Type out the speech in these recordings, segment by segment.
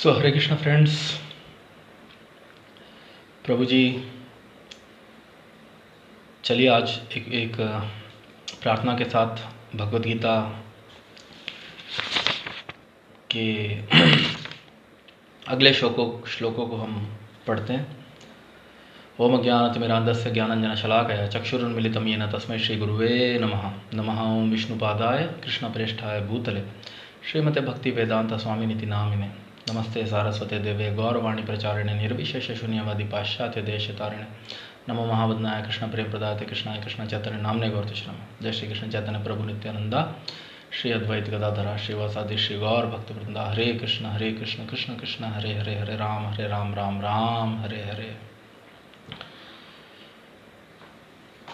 सो हरे Krishna friends, प्रभु जी चलिए आज एक प्रार्थना के साथ भगवद गीता के अगले श्लोकों को हम पढ़ते हैं। ओम अज्ञानतिमिरान्धस्य ज्ञानाञ्जनशलाकया चक्षुरुन्मीलितं येन तस्मै श्रीगुरुवे नमः। नमः ओं विष्णुपादाय कृष्णप्रेष्ठाय भूतले श्रीमते भक्तिवेदांत स्वामिनिति नामिने। नमस्ते सारस्वते देवे गौरवाणी प्रचारिणे निर्विशेष शून्यवादी पाश्चात्य देशतारिणे। नमो महावदनाय कृष्ण प्रेम प्रदाते कृष्णाय कृष्ण चैतन्य नामने गौरतुष्णम। जय श्री कृष्ण चैतन्य प्रभु नित्यानंदा श्री अद्वैत गदाधरा श्रीवासादि श्री गौर भक्त वृंदा। हरे कृष्ण कृष्ण कृष्ण हरे हरे, हरे राम राम राम हरे हरे।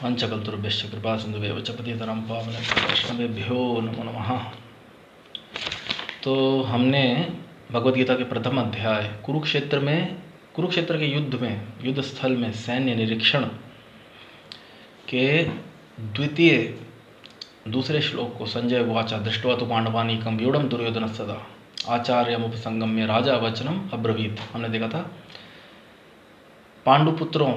पंचकल्तुर्भ्यश्च कृपा सिन्धुभ्यो च पतितनां पावनेभ्यो वैष्णवेभ्यो नमो नमः। तो हमने भगवद गीता के प्रथम अध्याय कुरुक्षेत्र के युद्ध में, युद्ध स्थल में सैन्य निरीक्षण के दूसरे श्लोक को संजय वाचा दृष्ट्वा तु पांडवानीकं व्यूढ़ं दुर्योधन सदा आचार्यमुपसंगम्य राजा वचनम अब्रवीत। हमने देखा था पांडुपुत्रों,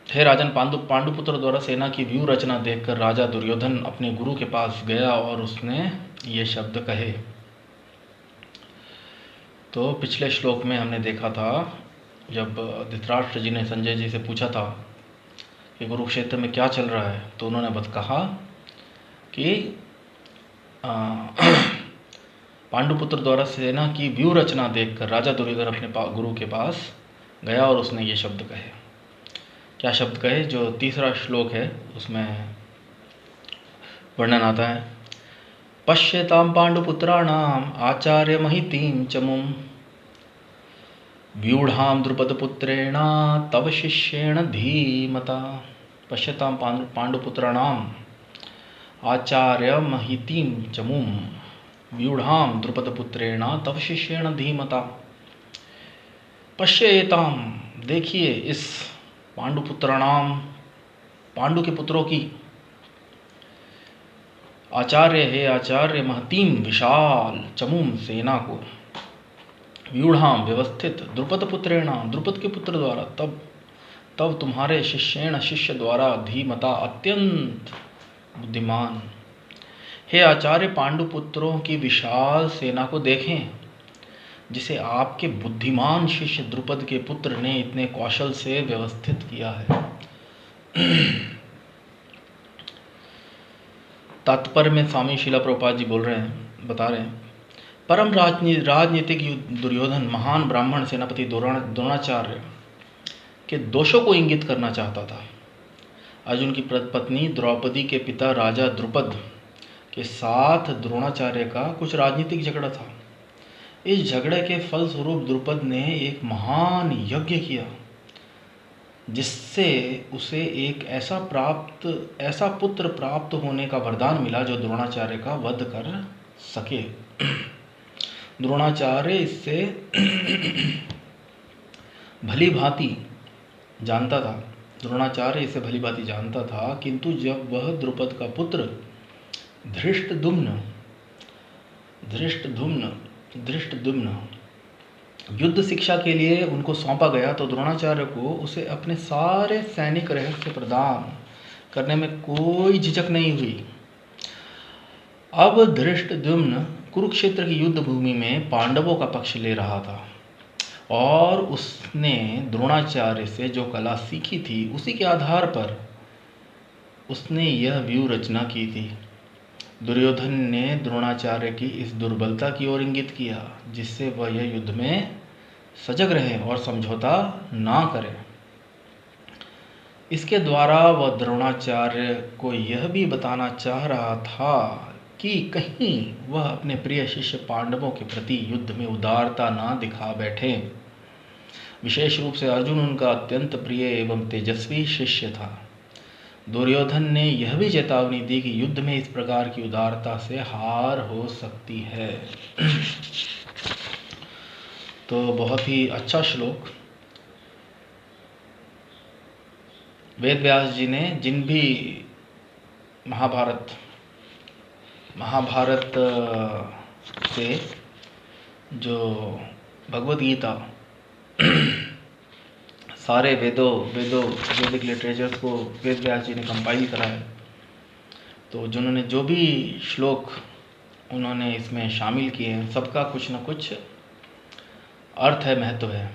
हे राजन पांडुपुत्र द्वारा सेना की व्यू रचना देखकर राजा दुर्योधन अपने गुरु के पास गया और उसने ये शब्द कहे। तो पिछले श्लोक में हमने देखा था जब धृतराष्ट्र जी ने संजय जी से पूछा था कि कुरुक्षेत्र में क्या चल रहा है, तो उन्होंने बस कहा कि पांडुपुत्र द्वारा सेना की व्यू रचना देखकर राजा दुर्योधन अपने गुरु के पास गया और उसने ये शब्द कहे। क्या शब्द कहे? जो तीसरा श्लोक है उसमें वर्णन आता है, पश्यतां पांडुपुत्राणाम आचार्य महितीं चमुं व्यूढ़ां द्रुपदपुत्रेण तव शिष्येण धीमता। पश्यतां पांडुपुत्राणाम आचार्य महितीं चमुं व्यूढ़ां द्रुपदपुत्रेण तव शिष्येण धीमता। पश्येतां, देखिए इस पांडुपुत्राणाम, पांडु के पुत्रों की, आचार्य है आचार्य, महतीम विशाल, चमुम सेना को, व्यूढ़ाम व्यवस्थित, द्रुपद पुत्रेणा द्रुपद के पुत्र द्वारा, तब तुम्हारे शिष्येण शिष्य द्वारा, धीमता अत्यंत बुद्धिमान। हे आचार्य, पांडुपुत्रों की विशाल सेना को देखें जिसे आपके बुद्धिमान शिष्य द्रुपद के पुत्र ने इतने कौशल से व्यवस्थित किया है। तात्पर्य में स्वामी शिला प्रभुपाद जी बोल रहे हैं, बता रहे हैं, परम राजनीतिक दुर्योधन महान ब्राह्मण सेनापति द्रोणाचार्य के दोषों को इंगित करना चाहता था। अर्जुन की पत्नी द्रौपदी के पिता राजा द्रुपद के साथ द्रोणाचार्य का कुछ राजनीतिक झगड़ा था। इस झगड़े के फलस्वरूप द्रुपद ने एक महान यज्ञ किया जिससे उसे एक ऐसा पुत्र प्राप्त होने का वरदान मिला जो द्रोणाचार्य का वध कर सके। द्रोणाचार्य इससे भली भांति जानता था, किंतु जब वह द्रुपद का पुत्र धृष्टद्युम्न युद्ध शिक्षा के लिए उनको सौंपा गया तो द्रोणाचार्य को उसे अपने सारे सैनिक रहस्य प्रदान करने में कोई झिझक नहीं हुई। अब धृष्टद्युम्न कुरुक्षेत्र की युद्ध भूमि में पांडवों का पक्ष ले रहा था और उसने द्रोणाचार्य से जो कला सीखी थी उसी के आधार पर उसने यह व्यू रचना की थी। दुर्योधन ने द्रोणाचार्य की इस दुर्बलता की ओर इंगित किया जिससे वह यह युद्ध में सजग रहे और समझौता ना करे। इसके द्वारा वह द्रोणाचार्य को यह भी बताना चाह रहा था कि कहीं वह अपने प्रिय शिष्य पांडवों के प्रति युद्ध में उदारता ना दिखा बैठे। विशेष रूप से अर्जुन उनका अत्यंत प्रिय एवं तेजस्वी शिष्य था। दुर्योधन ने यह भी चेतावनी दी कि युद्ध में इस प्रकार की उदारता से हार हो सकती है। तो बहुत ही अच्छा श्लोक वेद व्यास जी ने, जिन भी महाभारत से जो भगवत गीता सारे वैदिक लिटरेचर्स को वेद व्यास जी ने कंपाइल करा है। तो जिन्होंने जो भी श्लोक उन्होंने इसमें शामिल किए हैं, सबका कुछ ना कुछ अर्थ है, महत्व है।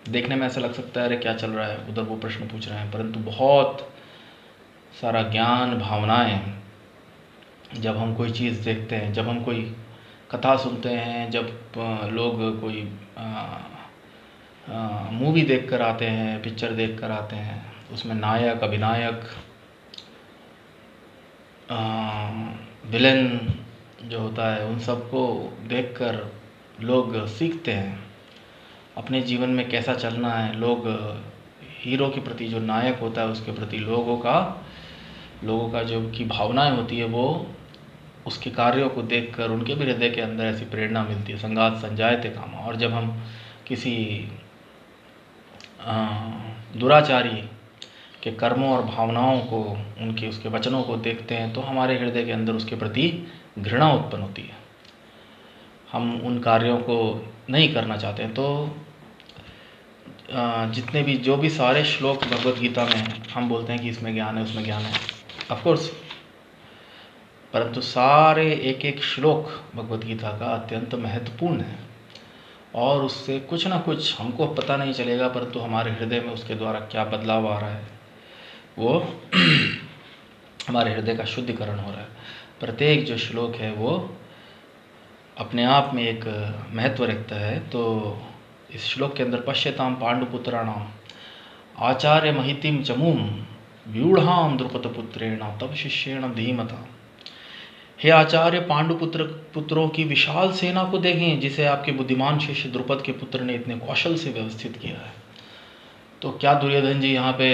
देखने में ऐसा लग सकता है अरे क्या चल रहा है, उधर वो प्रश्न पूछ रहे हैं, परंतु बहुत सारा ज्ञान, भावनाएं, जब हम कोई चीज़ देखते हैं, जब हम कोई कथा सुनते हैं, जब लोग कोई मूवी देख कर आते हैं, पिक्चर देख कर आते हैं, उसमें नायक, अभिनायक, विलेन जो होता है, उन सबको देखकर लोग सीखते हैं अपने जीवन में कैसा चलना है। लोग हीरो के प्रति, जो नायक होता है उसके प्रति लोगों का जो की भावनाएं होती है, वो उसके कार्यों को देखकर उनके भी हृदय के अंदर ऐसी प्रेरणा मिलती है। संगात संजायते काम। और जब हम किसी दुराचारी के कर्मों और भावनाओं को, उनके उसके वचनों को देखते हैं तो हमारे हृदय के अंदर उसके प्रति घृणा उत्पन्न होती है, हम उन कार्यों को नहीं करना चाहते हैं। तो जितने भी जो भी सारे श्लोक भगवत गीता में हम बोलते हैं कि इसमें ज्ञान है, उसमें ज्ञान है, ऑफकोर्स, परंतु सारे एक एक श्लोक भगवत गीता का अत्यंत महत्वपूर्ण है और उससे कुछ ना कुछ हमको पता नहीं चलेगा, परंतु हमारे हृदय में उसके द्वारा क्या बदलाव आ रहा है, वो हमारे हृदय का शुद्धिकरण हो रहा है। प्रत्येक जो श्लोक है वो अपने आप में एक महत्व रखता है। तो इस श्लोक के अंदर पश्यताम पांडुपुत्राणाम आचार्य महितिम चमूम व्यूढ़ाम द्रुपदपुत्रेण तब शिष्येण धीमता। हे आचार्य, पुत्रों की विशाल सेना को देखें जिसे आपके बुद्धिमान शिष्य द्रुपद के पुत्र ने इतने कौशल से व्यवस्थित किया है। तो क्या दुर्योधन जी यहाँ पे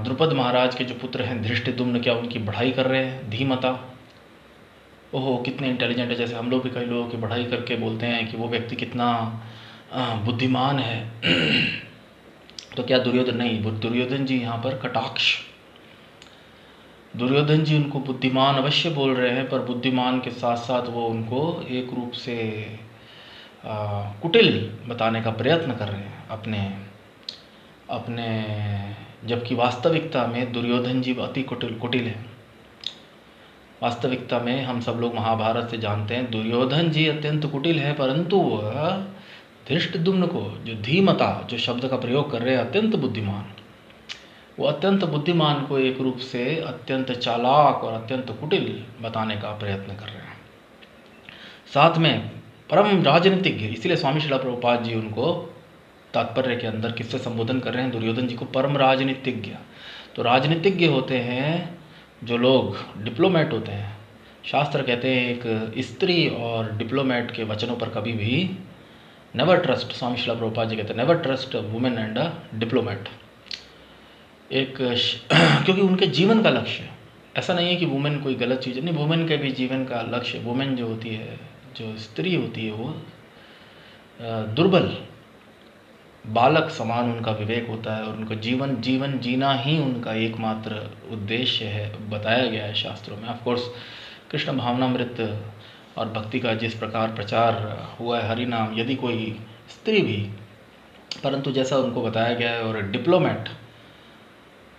द्रुपद महाराज के जो पुत्र हैं धृष्टद्युम्न, क्या उनकी बढ़ाई कर रहे हैं? धीमता, ओहो कितने इंटेलिजेंट है। जैसे हम लोग भी कई लोगों की बढ़ाई करके बोलते हैं कि वो व्यक्ति कितना बुद्धिमान है। तो क्या दुर्योधन? नहीं, दुर्योधन जी यहाँ पर कटाक्ष, दुर्योधन जी उनको बुद्धिमान अवश्य बोल रहे हैं, पर बुद्धिमान के साथ साथ वो उनको एक रूप से कुटिल बताने का प्रयत्न कर रहे हैं अपने जबकि वास्तविकता में दुर्योधन जी अति कुटिल है। वास्तविकता में हम सब लोग महाभारत से जानते हैं दुर्योधन जी अत्यंत कुटिल है, परंतु वह धृष्टद्युम्न को, जो धीमता जो शब्द का प्रयोग कर रहे हैं, अत्यंत बुद्धिमान, वो अत्यंत बुद्धिमान को एक रूप से अत्यंत चालाक और अत्यंत कुटिल बताने का प्रयत्न कर रहे हैं। साथ में परम राजनीतिज्ञ, इसीलिए स्वामी श्रील प्रभुपाद जी उनको तात्पर्य के अंदर किससे संबोधन कर रहे हैं? दुर्योधन जी को परम राजनीतिज्ञ। तो राजनीतिज्ञ होते हैं जो लोग डिप्लोमेट होते हैं। शास्त्र कहते हैं एक स्त्री और डिप्लोमेट के वचनों पर कभी भी नेवर ट्रस्ट। स्वामी श्रील प्रभुपाद जी कहते हैं never trust women and a diplomat. क्योंकि उनके जीवन का लक्ष्य ऐसा नहीं है कि वुमेन कोई गलत चीज़ है, नहीं, वुमेन के भी जीवन का लक्ष्य, वुमेन जो होती है, जो स्त्री होती है, वो दुर्बल बालक समान उनका विवेक होता है और उनका जीवन जीना ही उनका एकमात्र उद्देश्य है, बताया गया है शास्त्रों में। ऑफकोर्स कृष्ण भावनामृत और भक्ति का जिस प्रकार प्रचार हुआ है, हरि नाम, यदि कोई स्त्री भी, परंतु जैसा उनको बताया गया है, और डिप्लोमेट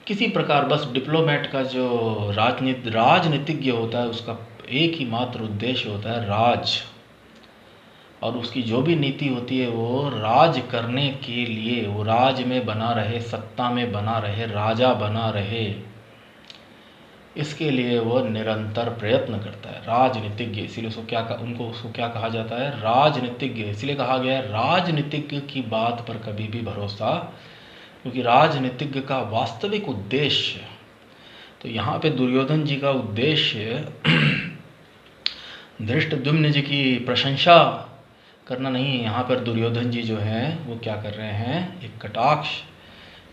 किसी प्रकार, बस डिप्लोमेट का जो राजनीतिज्ञ होता है उसका एक ही मात्र उद्देश्य होता है राज, और उसकी जो भी नीति होती है वो राज करने के लिए, वो राज में बना रहे, सत्ता में बना रहे, राजा बना रहे, इसके लिए वो निरंतर प्रयत्न करता है। राजनीतिज्ञ, इसीलिए उसको क्या कहा जाता है? राजनीतिज्ञ। इसलिए कहा गया है राजनीतिज्ञ की बात पर कभी भी भरोसा, क्योंकि राजनीतिज्ञ का वास्तविक उद्देश्य, तो यहाँ पे दुर्योधन जी का उद्देश्य धृष्टद्युम्न जी की प्रशंसा करना नहीं है। यहाँ पर दुर्योधन जी जो हैं वो क्या कर रहे हैं? एक कटाक्ष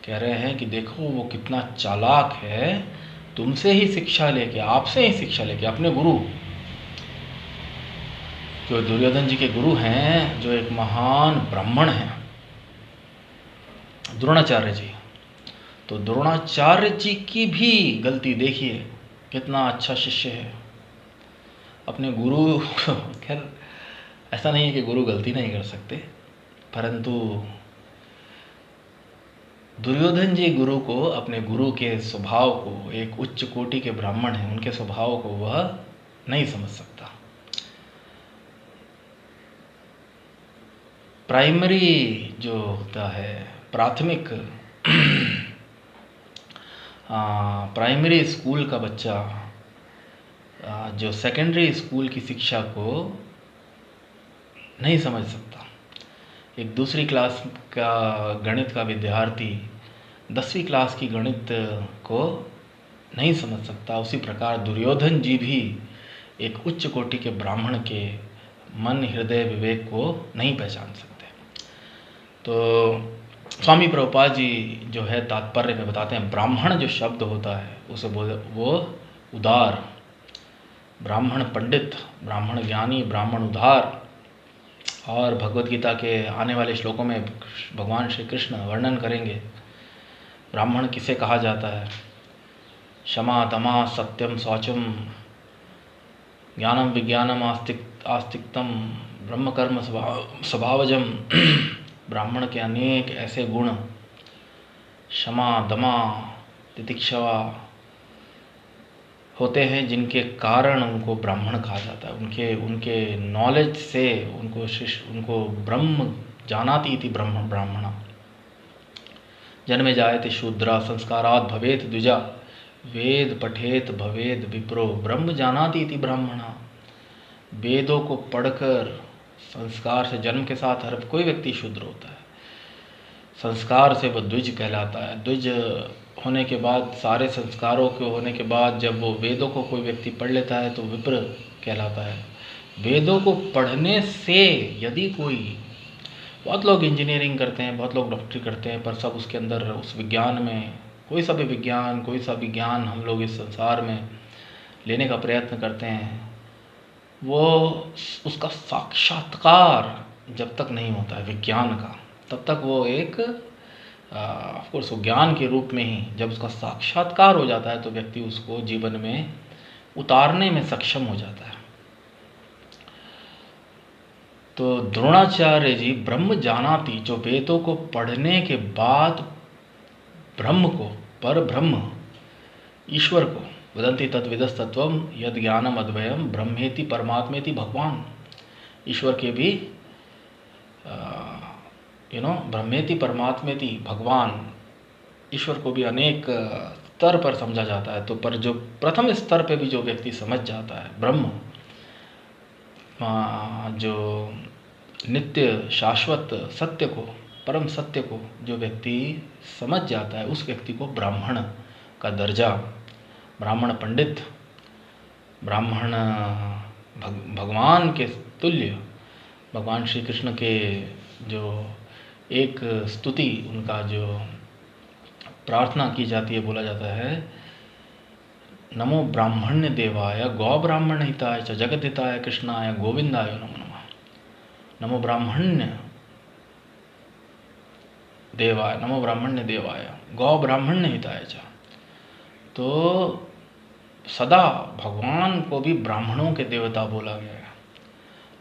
कह रहे हैं कि देखो वो कितना चालाक है, तुमसे ही शिक्षा लेके, आपसे ही शिक्षा लेके, अपने गुरु, जो दुर्योधन जी के गुरु हैं, जो एक महान ब्राह्मण हैं, द्रोणाचार्य जी। तो द्रोणाचार्य जी की भी गलती देखिए, कितना अच्छा शिष्य है, अपने गुरु खैर ऐसा नहीं है कि गुरु गलती नहीं कर सकते, परंतु दुर्योधन जी गुरु को, अपने गुरु के स्वभाव को, एक उच्च कोटि के ब्राह्मण हैं, उनके स्वभाव को वह नहीं समझ सकता। प्राइमरी जो होता है, प्राथमिक प्राइमरी स्कूल का बच्चा जो सेकेंडरी स्कूल की शिक्षा को नहीं समझ सकता, एक दूसरी क्लास का गणित का विद्यार्थी 10वीं क्लास की गणित को नहीं समझ सकता, उसी प्रकार दुर्योधन जी भी एक उच्च कोटि के ब्राह्मण के मन, हृदय, विवेक को नहीं पहचान सकते। तो स्वामी प्रभुपाद जी जो है तात्पर्य में बताते हैं, ब्राह्मण जो शब्द होता है उसे वो उदार, ब्राह्मण पंडित, ब्राह्मण ज्ञानी, ब्राह्मण उदार। और भगवत गीता के आने वाले श्लोकों में भगवान श्री कृष्ण वर्णन करेंगे ब्राह्मण किसे कहा जाता है। क्षमा दमा सत्यम शौचम ज्ञानम विज्ञानम आस्तिकतम ब्रह्म कर्म स्वभावजम। ब्राह्मण के अनेक ऐसे गुण, क्षमा दमा तितिक्षा होते हैं जिनके कारण उनको ब्राह्मण कहा जाता है। उनके नॉलेज से उनको ब्रह्म जानाति इति ब्राह्मणा। जन्मे जायते शूद्रा संस्कारात् भवेत द्विजा वेद पठेत भवेद विप्रो ब्रह्म जानाति इति ब्राह्मणा। वेदों को पढ़कर संस्कार से, जन्म के साथ हर कोई व्यक्ति शूद्र होता है, संस्कार से वह द्विज कहलाता है। द्विज होने के बाद, सारे संस्कारों के होने के बाद जब वो वेदों को कोई व्यक्ति पढ़ लेता है तो विप्र कहलाता है। वेदों को पढ़ने से यदि कोई, बहुत लोग इंजीनियरिंग करते हैं, बहुत लोग डॉक्टरी करते हैं, पर सब उसके अंदर उस विज्ञान में कोई सा भी ज्ञान हम लोग इस संसार में लेने का प्रयत्न करते हैं, वो उसका साक्षात्कार जब तक नहीं होता है विज्ञान का, तब तक वो एक ऑफकोर्स वो ज्ञान के रूप में ही, जब उसका साक्षात्कार हो जाता है तो व्यक्ति उसको जीवन में उतारने में सक्षम हो जाता है। तो द्रोणाचार्य जी ब्रह्म जानाति, जो वेदों को पढ़ने के बाद ब्रह्म को, पर ब्रह्म ईश्वर को, वदंती तद्विदस्तत्वम यद ज्ञानम अद्वयम ब्रह्मेति परमात्मेति भगवान, ईश्वर के भी ब्रह्मेति परमात्मेति भगवान, ईश्वर को भी अनेक स्तर पर समझा जाता है। तो पर जो प्रथम स्तर पे भी जो व्यक्ति समझ जाता है ब्रह्म, जो नित्य शाश्वत सत्य को, परम सत्य को जो व्यक्ति समझ जाता है, उस व्यक्ति को ब्राह्मण का दर्जा, ब्राह्मण पंडित, ब्राह्मण भगवान के तुल्य, भगवान श्री कृष्ण के जो एक स्तुति, उनका जो प्रार्थना की जाती है, बोला जाता है नमो ब्राह्मण्य देवाय गौ ब्राह्मण हिताय च जगत हिताय कृष्णाय गोविंदाय नमो नमः। नमो ब्राह्मण्य देवाय गौ ब्राह्मण्य हिताय च। तो सदा भगवान को भी ब्राह्मणों के देवता बोला गया है।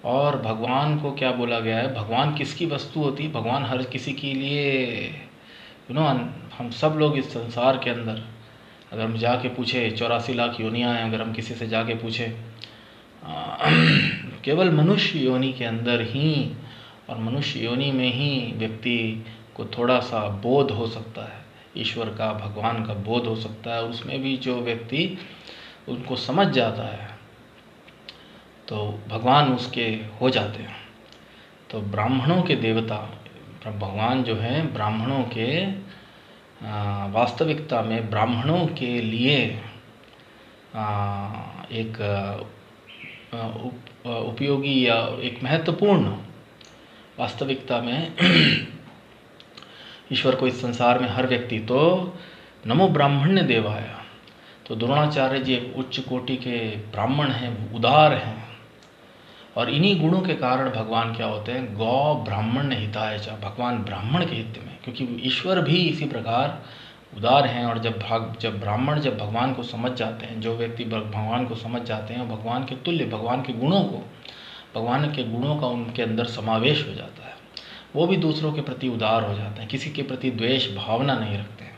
और भगवान को क्या बोला गया है, भगवान किसकी वस्तु होती, भगवान हर किसी के लिए हम सब लोग इस संसार के अंदर, अगर हम जाके पूछे 84 लाख योनियाँ हैं, अगर हम किसी से जाके पूछे केवल मनुष्य योनि के अंदर ही, और मनुष्य योनि में ही व्यक्ति को थोड़ा सा बोध हो सकता है, ईश्वर का, भगवान का बोध हो सकता है। उसमें भी जो व्यक्ति उनको समझ जाता है तो भगवान उसके हो जाते हैं। तो ब्राह्मणों के देवता भगवान जो हैं, ब्राह्मणों के वास्तविकता में ब्राह्मणों के लिए एक उपयोगी या एक महत्वपूर्ण वास्तविकता में ईश्वर को इस संसार में हर व्यक्ति, तो नमो ब्राह्मण्य देवाय। तो द्रोणाचार्य जी एक उच्च कोटि के ब्राह्मण हैं, उदार हैं, और इन्हीं गुणों के कारण भगवान क्या होते हैं, गौ ब्राह्मण हिताय च, भगवान ब्राह्मण के हित में, क्योंकि ईश्वर भी इसी प्रकार उदार हैं। और जब ब्राह्मण जब भगवान को समझ जाते हैं, जो व्यक्ति भगवान को समझ जाते हैं, भगवान के तुल्य, भगवान के गुणों को, भगवान के गुणों का उनके अंदर समावेश हो जाता है। वो भी दूसरों के प्रति उदार हो जाते हैं, किसी के प्रति द्वेष भावना नहीं रखते हैं।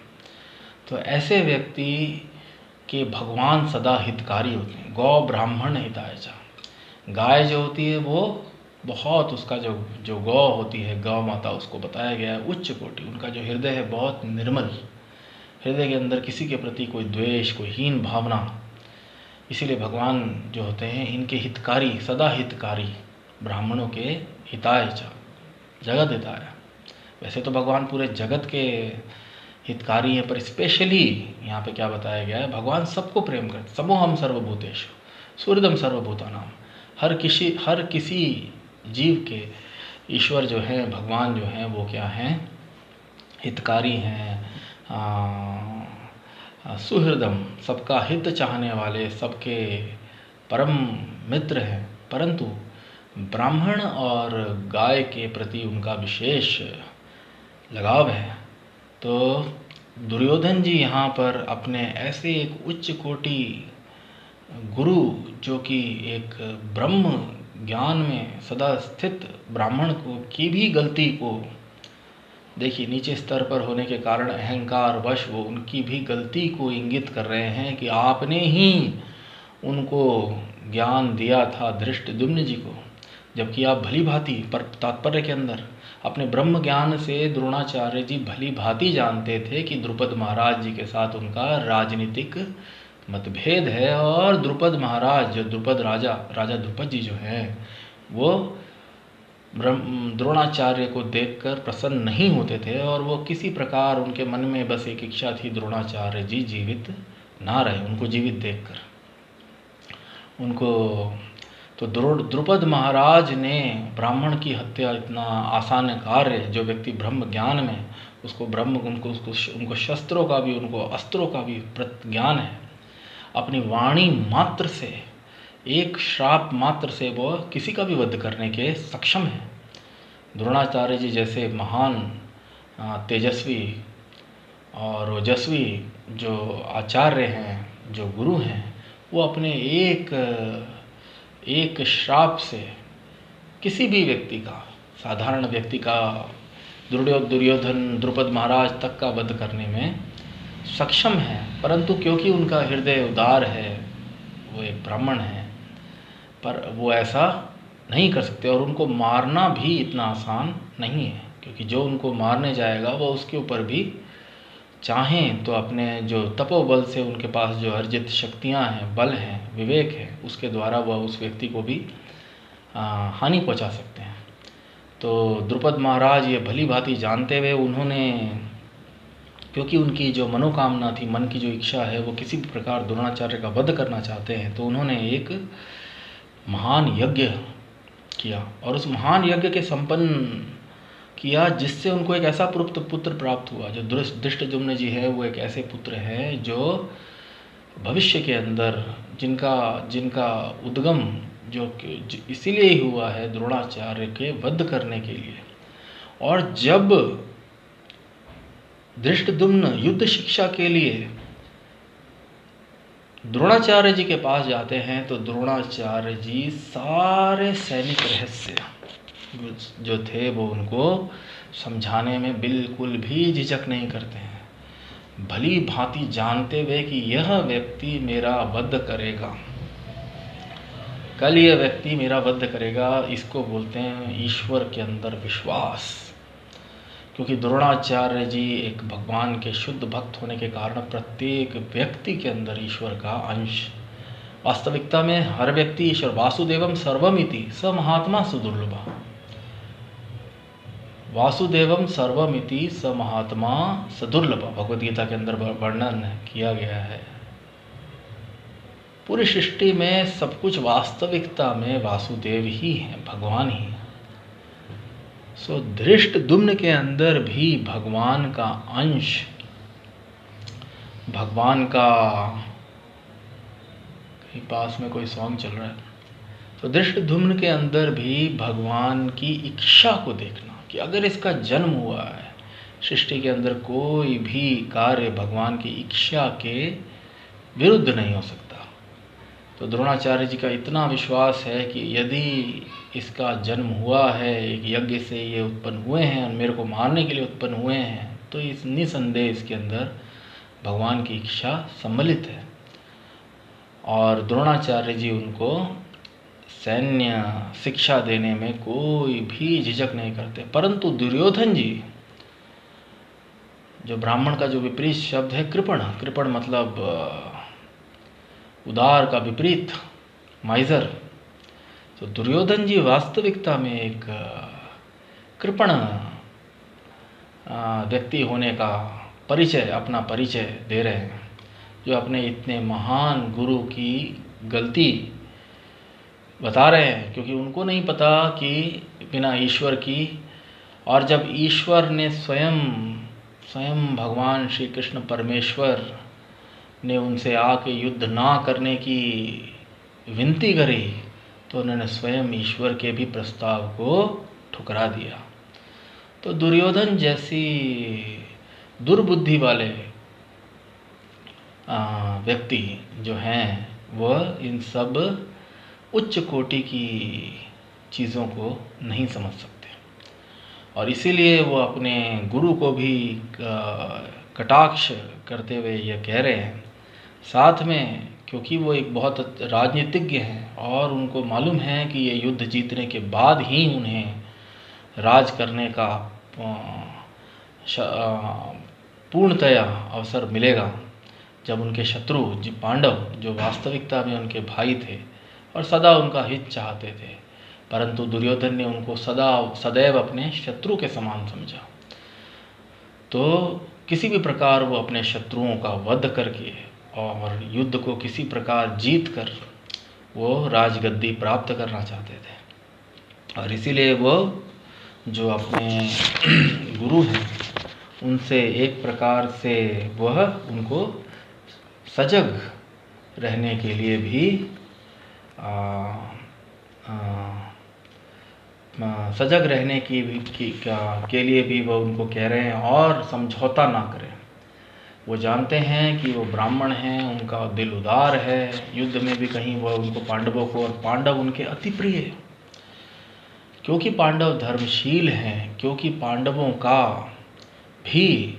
तो ऐसे व्यक्ति के भगवान सदा हितकारी होते हैं। गौ ब्राह्मण हिताय च। गाय जो होती है वो बहुत, उसका जो गौ होती है, गौ माता, उसको बताया गया है उच्च कोटि, उनका जो हृदय है बहुत निर्मल, हृदय के अंदर किसी के प्रति कोई द्वेष, कोई हीन भावना। इसीलिए भगवान जो होते हैं इनके हितकारी, सदा हितकारी, ब्राह्मणों के हिताय च, जगत हिताय। वैसे तो भगवान पूरे जगत के हितकारी हैं, पर स्पेशली यहाँ पे क्या बताया गया है, भगवान सबको प्रेम करते। समोहम सर्वभूतेषु सुहृदम सर्वभूतानाम। हर किसी जीव के ईश्वर जो है, भगवान जो हैं, वो क्या हैं, हितकारी हैं, सुहृदम, सबका हित चाहने वाले, सबके परम मित्र हैं। परंतु ब्राह्मण और गाय के प्रति उनका विशेष लगाव है। तो दुर्योधन जी यहाँ पर अपने ऐसे एक उच्च कोटि गुरु, जो कि एक ब्रह्म ज्ञान में सदा स्थित ब्राह्मण की भी गलती को, देखिए नीचे स्तर पर होने के कारण अहंकार वश वो उनकी भी गलती को इंगित कर रहे हैं कि आपने ही उनको ज्ञान दिया था धृष्टद्युम्न जी को, जबकि आप भली भांति, पर तात्पर्य के अंदर अपने ब्रह्म ज्ञान से द्रोणाचार्य जी भली भांति जानते थे कि द्रुपद महाराज जी के साथ उनका राजनीतिक मतभेद है। और द्रुपद महाराज, जो द्रुपद राजा द्रुपद जी जो हैं, वो द्रोणाचार्य को देखकर प्रसन्न नहीं होते थे, और वो किसी प्रकार उनके मन में बस एक इच्छा थी, द्रोणाचार्य जी जीवित ना रहे, उनको जीवित देखकर उनको। तो द्रुपद महाराज ने ब्राह्मण की हत्या, इतना आसान कार्य, जो व्यक्ति ब्रह्म ज्ञान में, उसको उनको शस्त्रों का भी, उनको अस्त्रों का भी ज्ञान है, अपनी वाणी मात्र से, एक श्राप मात्र से वो किसी का भी वध करने के सक्षम है। द्रोणाचार्य जी जैसे महान तेजस्वी और ओजस्वी जो आचार्य हैं, जो गुरु हैं, वो अपने एक श्राप से किसी भी व्यक्ति का, साधारण व्यक्ति का, दुर्योधन, द्रुपद महाराज तक का वध करने में सक्षम है। परंतु क्योंकि उनका हृदय उदार है, वो एक ब्राह्मण है, पर वो ऐसा नहीं कर सकते, और उनको मारना भी इतना आसान नहीं है, क्योंकि जो उनको मारने जाएगा वो उसके ऊपर भी चाहें तो अपने जो तपोबल से उनके पास जो अर्जित शक्तियां हैं, बल हैं, विवेक है, उसके द्वारा वह उस व्यक्ति को भी हानि पहुंचा सकते हैं। तो द्रुपद महाराज ये भली भांति जानते हुए, उन्होंने, क्योंकि उनकी जो मनोकामना थी, मन की जो इच्छा है, वो किसी भी प्रकार द्रोणाचार्य का वध करना चाहते हैं, तो उन्होंने एक महान यज्ञ किया, और उस महान यज्ञ के संपन्न किया, जिससे उनको एक ऐसा पुत्र प्राप्त हुआ। जो धृष्टद्युम्न जी है, वो एक ऐसे पुत्र हैं जो भविष्य के अंदर, जिनका उद्गम जो इसीलिए ही हुआ है द्रोणाचार्य के वध करने के लिए। और जब धृष्टद्युम्न युद्ध शिक्षा के लिए द्रोणाचार्य जी के पास जाते हैं, तो द्रोणाचार्य जी सारे सैनिक रहस्य जो थे वो उनको समझाने में बिल्कुल भी झिझक नहीं करते हैं, भली भांति जानते हुए कि यह व्यक्ति मेरा वध करेगा, कल यह व्यक्ति मेरा वध करेगा। इसको बोलते हैं ईश्वर के अंदर विश्वास। क्योंकि द्रोणाचार्य जी एक भगवान के शुद्ध भक्त होने के कारण प्रत्येक व्यक्ति के अंदर ईश्वर का अंश, वास्तविकता में हर व्यक्ति ईश्वर, वासुदेवम सर्वमिति स महात्मा सुदुर्लभ, वासुदेवम सर्वमिति स महात्मा सदुर्लभ, भगवद गीता के अंदर वर्णन किया गया है। पूरी सृष्टि में सब कुछ वास्तविकता में वासुदेव ही है, भगवान ही है। सो धृष्टद्युम्न के अंदर भी भगवान का अंश, भगवान का, कहीं पास में कोई सॉन्ग चल रहा है, तो धृष्टद्युम्न के अंदर भी भगवान की इच्छा को देखना कि अगर इसका जन्म हुआ है, सृष्टि के अंदर कोई भी कार्य भगवान की इच्छा के विरुद्ध नहीं हो सकता। तो द्रोणाचार्य जी का इतना विश्वास है कि यदि इसका जन्म हुआ है, एक यज्ञ से ये उत्पन्न हुए हैं और मेरे को मारने के लिए उत्पन्न हुए हैं, तो इस निसंदेह इसके अंदर भगवान की इच्छा सम्मिलित है। और द्रोणाचार्य जी उनको सैन्य शिक्षा देने में कोई भी झिझक नहीं करते। परंतु दुर्योधन जी, जो ब्राह्मण का जो विपरीत शब्द है कृपण, कृपण मतलब उदार का विपरीत, माइजर, तो दुर्योधन जी वास्तविकता में एक कृपण व्यक्ति होने का परिचय, अपना परिचय दे रहे हैं, जो अपने इतने महान गुरु की गलती बता रहे हैं, क्योंकि उनको नहीं पता कि बिना ईश्वर की, और जब ईश्वर ने स्वयं भगवान श्री कृष्ण परमेश्वर ने उनसे आके युद्ध ना करने की विनती करी, तो उन्होंने स्वयं ईश्वर के भी प्रस्ताव को ठुकरा दिया। तो दुर्योधन जैसी दुर्बुद्धि वाले व्यक्ति जो हैं, वह इन सब उच्च कोटि की चीज़ों को नहीं समझ सकते, और इसीलिए वो अपने गुरु को भी कटाक्ष करते हुए यह कह रहे हैं। साथ में क्योंकि वो एक बहुत राजनीतिज्ञ हैं और उनको मालूम है कि ये युद्ध जीतने के बाद ही उन्हें राज करने का पूर्णतया अवसर मिलेगा, जब उनके शत्रु जी पांडव, जो वास्तविकता में उनके भाई थे और सदा उनका हित चाहते थे, परंतु दुर्योधन ने उनको सदैव अपने शत्रु के समान समझा। तो किसी भी प्रकार वो अपने शत्रुओं का वध करके और युद्ध को किसी प्रकार जीत कर वो राजगद्दी प्राप्त करना चाहते थे, और इसीलिए वो जो अपने गुरु हैं उनसे एक प्रकार से वह उनको सजग रहने के लिए भी सजग रहने के लिए भी वह उनको कह रहे हैं और समझौता ना करें। वो जानते हैं कि वो ब्राह्मण हैं, उनका दिल उदार है, युद्ध में भी कहीं वह उनको पांडवों को, और पांडव उनके अति प्रिय है, क्योंकि पांडव धर्मशील हैं, क्योंकि पांडवों का भी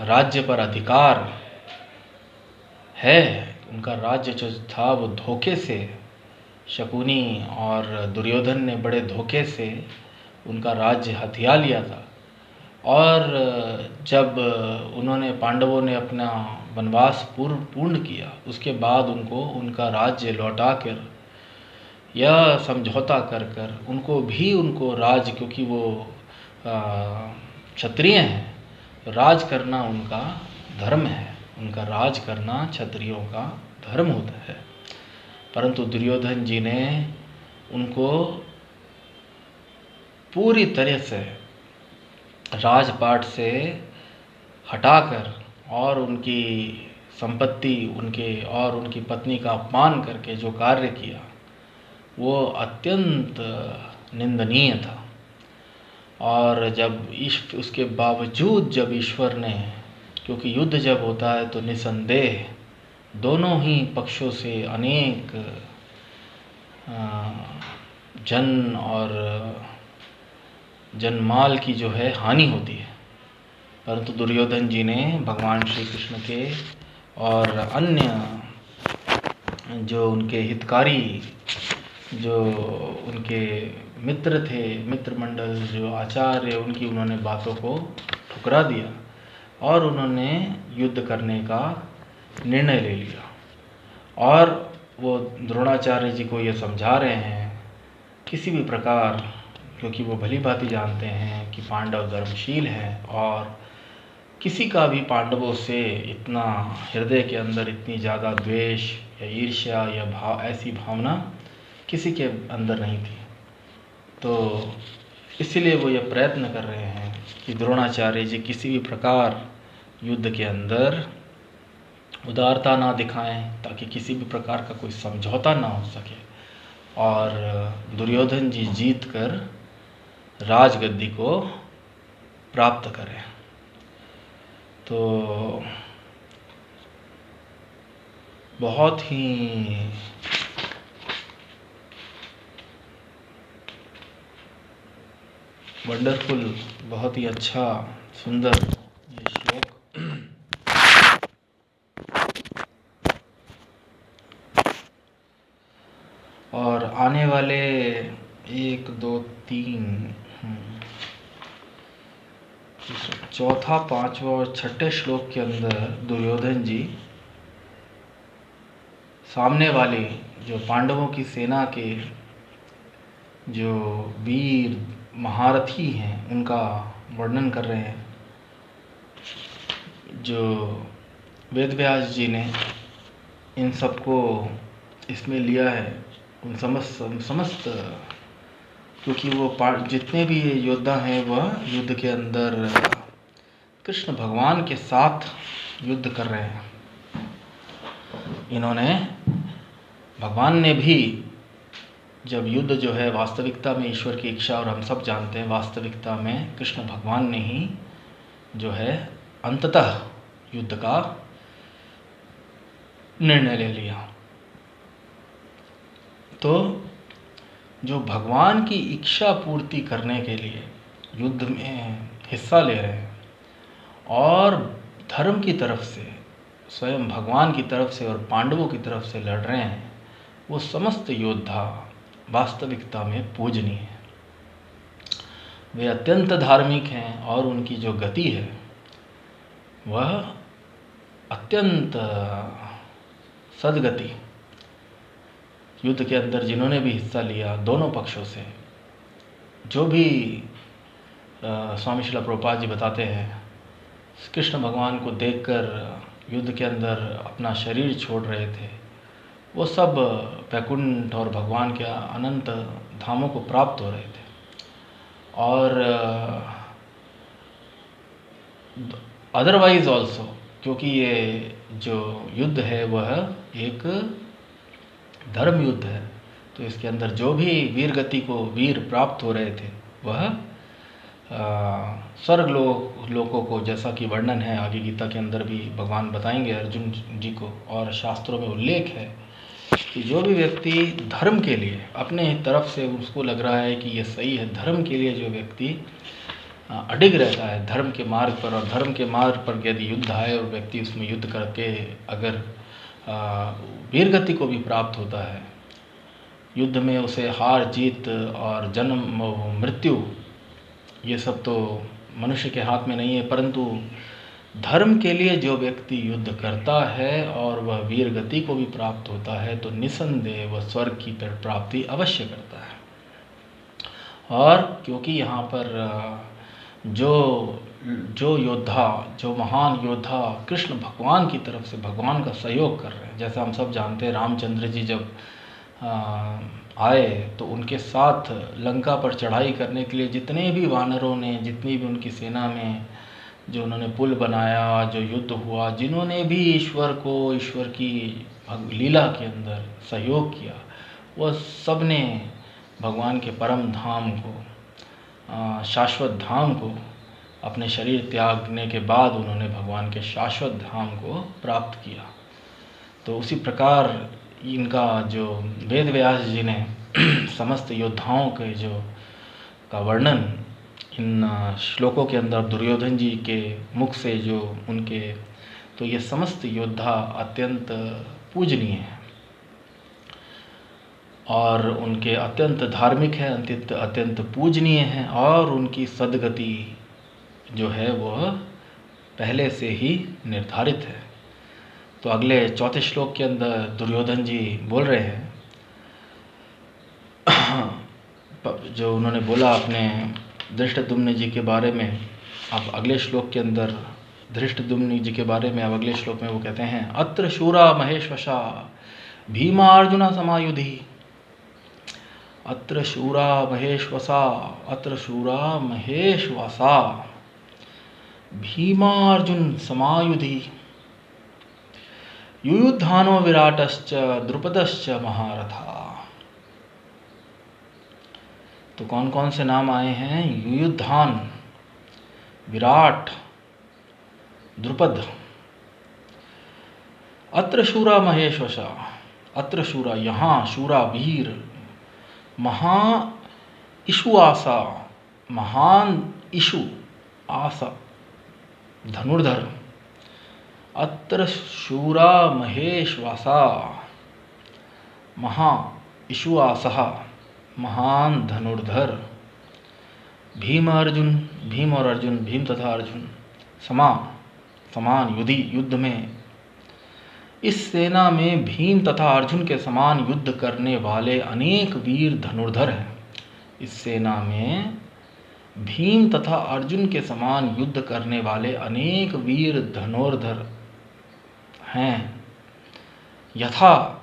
राज्य पर अधिकार है। उनका राज्य जो था वो धोखे से, शकुनी और दुर्योधन ने बड़े धोखे से उनका राज्य हथिया लिया था, और जब उन्होंने, पांडवों ने अपना वनवास पूर्ण किया, उसके बाद उनको उनका राज्य लौटा कर यह समझौता कर उनको भी उनको राज, क्योंकि वो क्षत्रिय हैं, राज करना उनका धर्म है, उनका राज करना क्षत्रियों का धर्म होता है। परंतु दुर्योधन जी ने उनको पूरी तरह से राजपाट से हटाकर और उनकी संपत्ति, उनकी पत्नी का अपमान करके जो कार्य किया, वो अत्यंत निंदनीय था। और जब उसके बावजूद जब ईश्वर ने, क्योंकि युद्ध जब होता है तो निसंदेह दोनों ही पक्षों से अनेक जन और जनमाल की जो है हानि होती है, परंतु दुर्योधन जी ने भगवान श्री कृष्ण के और अन्य जो उनके हितकारी, जो उनके मित्र थे, मित्र मंडल, जो आचार्य, उनकी उन्होंने बातों को ठुकरा दिया और उन्होंने युद्ध करने का निर्णय ले लिया। और वो द्रोणाचार्य जी को ये समझा रहे हैं किसी भी प्रकार, क्योंकि वो भली भांति जानते हैं कि पांडव धर्मशील हैं और किसी का भी पांडवों से इतना हृदय के अंदर इतनी ज़्यादा द्वेष या ईर्ष्या या ऐसी भावना किसी के अंदर नहीं थी। तो इसलिए वो ये प्रयत्न कर रहे हैं कि द्रोणाचार्य जी किसी भी प्रकार युद्ध के अंदर उदारता ना दिखाएं, ताकि किसी भी प्रकार का कोई समझौता ना हो सके और दुर्योधन जी जीत कर राजगद्दी को प्राप्त करें। तो बहुत ही वंडरफुल, बहुत ही अच्छा, सुंदर ये श्लोक। और आने वाले 1 2 3 चौथा, पांचवा और छठे श्लोक के अंदर दुर्योधन जी सामने वाले जो पांडवों की सेना के जो वीर महारथी हैं उनका वर्णन कर रहे हैं। जो वेद व्यास जी ने इन सबको इसमें लिया है, उन समस्त क्योंकि वो जितने भी योद्धा हैं वह युद्ध के अंदर कृष्ण भगवान के साथ युद्ध कर रहे हैं। इन्होंने, भगवान ने भी जब युद्ध जो है वास्तविकता में ईश्वर की इच्छा, और हम सब जानते हैं वास्तविकता में कृष्ण भगवान ने ही जो है अंततः युद्ध का निर्णय ले लिया। तो जो भगवान की इच्छा पूर्ति करने के लिए युद्ध में हिस्सा ले रहे हैं और धर्म की तरफ से, स्वयं भगवान की तरफ से और पांडवों की तरफ से लड़ रहे हैं, वो समस्त योद्धा वास्तविकता में पूजनीय हैं। वे अत्यंत धार्मिक हैं और उनकी जो गति है वह अत्यंत सद्गति। युद्ध के अंदर जिन्होंने भी हिस्सा लिया दोनों पक्षों से, जो भी स्वामी श्रील प्रभुपाद जी बताते हैं, कृष्ण भगवान को देखकर युद्ध के अंदर अपना शरीर छोड़ रहे थे, वो सब वैकुंठ और भगवान के अनंत धामों को प्राप्त हो रहे थे। और अदरवाइज ऑल्सो, क्योंकि ये जो युद्ध है वह एक धर्म युद्ध है, तो इसके अंदर जो भी वीर गति को वीर प्राप्त हो रहे थे वह स्वर्ग लोकों को, जैसा कि वर्णन है आगे गीता के अंदर भी भगवान बताएंगे अर्जुन जी को, और शास्त्रों में उल्लेख है कि जो भी व्यक्ति धर्म के लिए अपने तरफ से उसको लग रहा है कि ये सही है, धर्म के लिए जो व्यक्ति अडिग रहता है धर्म के मार्ग पर, और धर्म के मार्ग पर यदि युद्ध आए और व्यक्ति उसमें युद्ध करके अगर वीर गति को भी प्राप्त होता है, युद्ध में उसे हार जीत और जन्म मृत्यु ये सब तो मनुष्य के हाथ में नहीं है, परंतु धर्म के लिए जो व्यक्ति युद्ध करता है और वह वीर गति को भी प्राप्त होता है, तो निसंदेह वह स्वर्ग की प्राप्ति अवश्य करता है। और क्योंकि यहाँ पर जो योद्धा, जो महान योद्धा कृष्ण भगवान की तरफ से भगवान का सहयोग कर रहे हैं, जैसा हम सब जानते हैं रामचंद्र जी जब आए तो उनके साथ लंका पर चढ़ाई करने के लिए जितने भी वानरों ने, जितनी भी उनकी सेना में जो उन्होंने पुल बनाया, जो युद्ध हुआ, जिन्होंने भी ईश्वर को, ईश्वर की लीला के अंदर सहयोग किया, वह सब ने भगवान के परम धाम को, शाश्वत धाम को, अपने शरीर त्यागने के बाद उन्होंने भगवान के शाश्वत धाम को प्राप्त किया। तो उसी प्रकार इनका जो वेद व्यास जी ने समस्त योद्धाओं के जो का वर्णन इन श्लोकों के अंदर दुर्योधन जी के मुख से जो उनके, तो ये समस्त योद्धा अत्यंत पूजनीय हैं और उनके अत्यंत धार्मिक हैं, अत्यंत पूजनीय हैं, और उनकी सद्गति जो है वह पहले से ही निर्धारित है। तो अगले चौथे श्लोक के अंदर दुर्योधन जी बोल रहे हैं, जो उन्होंने बोला अपने धृष्टद्युम्न जी के बारे में, अब अगले श्लोक के अंदर धृष्टद्युम्न जी के बारे में, अब अगले श्लोक में वो कहते हैं, अत्र शूरा महेश्वशा भीमार्जुना समायुधि। अत्र शूरा महेश्वसा, अत्र शूरा महेश्वसा भीमार्जुन समायुधि। युयुधानो विराटश्च द्रुपदश्च महारथा। तो कौन कौन से नाम आए हैं? युयुधान, विराट, द्रुपद। अत्र शूरा महेश्वशा, अत्र शूरा यहाँ, शूरा वीर, महा इशुआसा, महान इषु आस धनुर्धर अत्र शूरा महेशवासा। महा इषुआसः महान धनुर्धर। भीम और अर्जुन, भीम तथा अर्जुन समान युद्ध में। इस सेना में भीम तथा अर्जुन के समान युद्ध करने वाले अनेक वीर धनुर्धर हैं। इस सेना में भीम तथा अर्जुन के समान युद्ध करने वाले अनेक वीर धनुर्धर हैं। यथा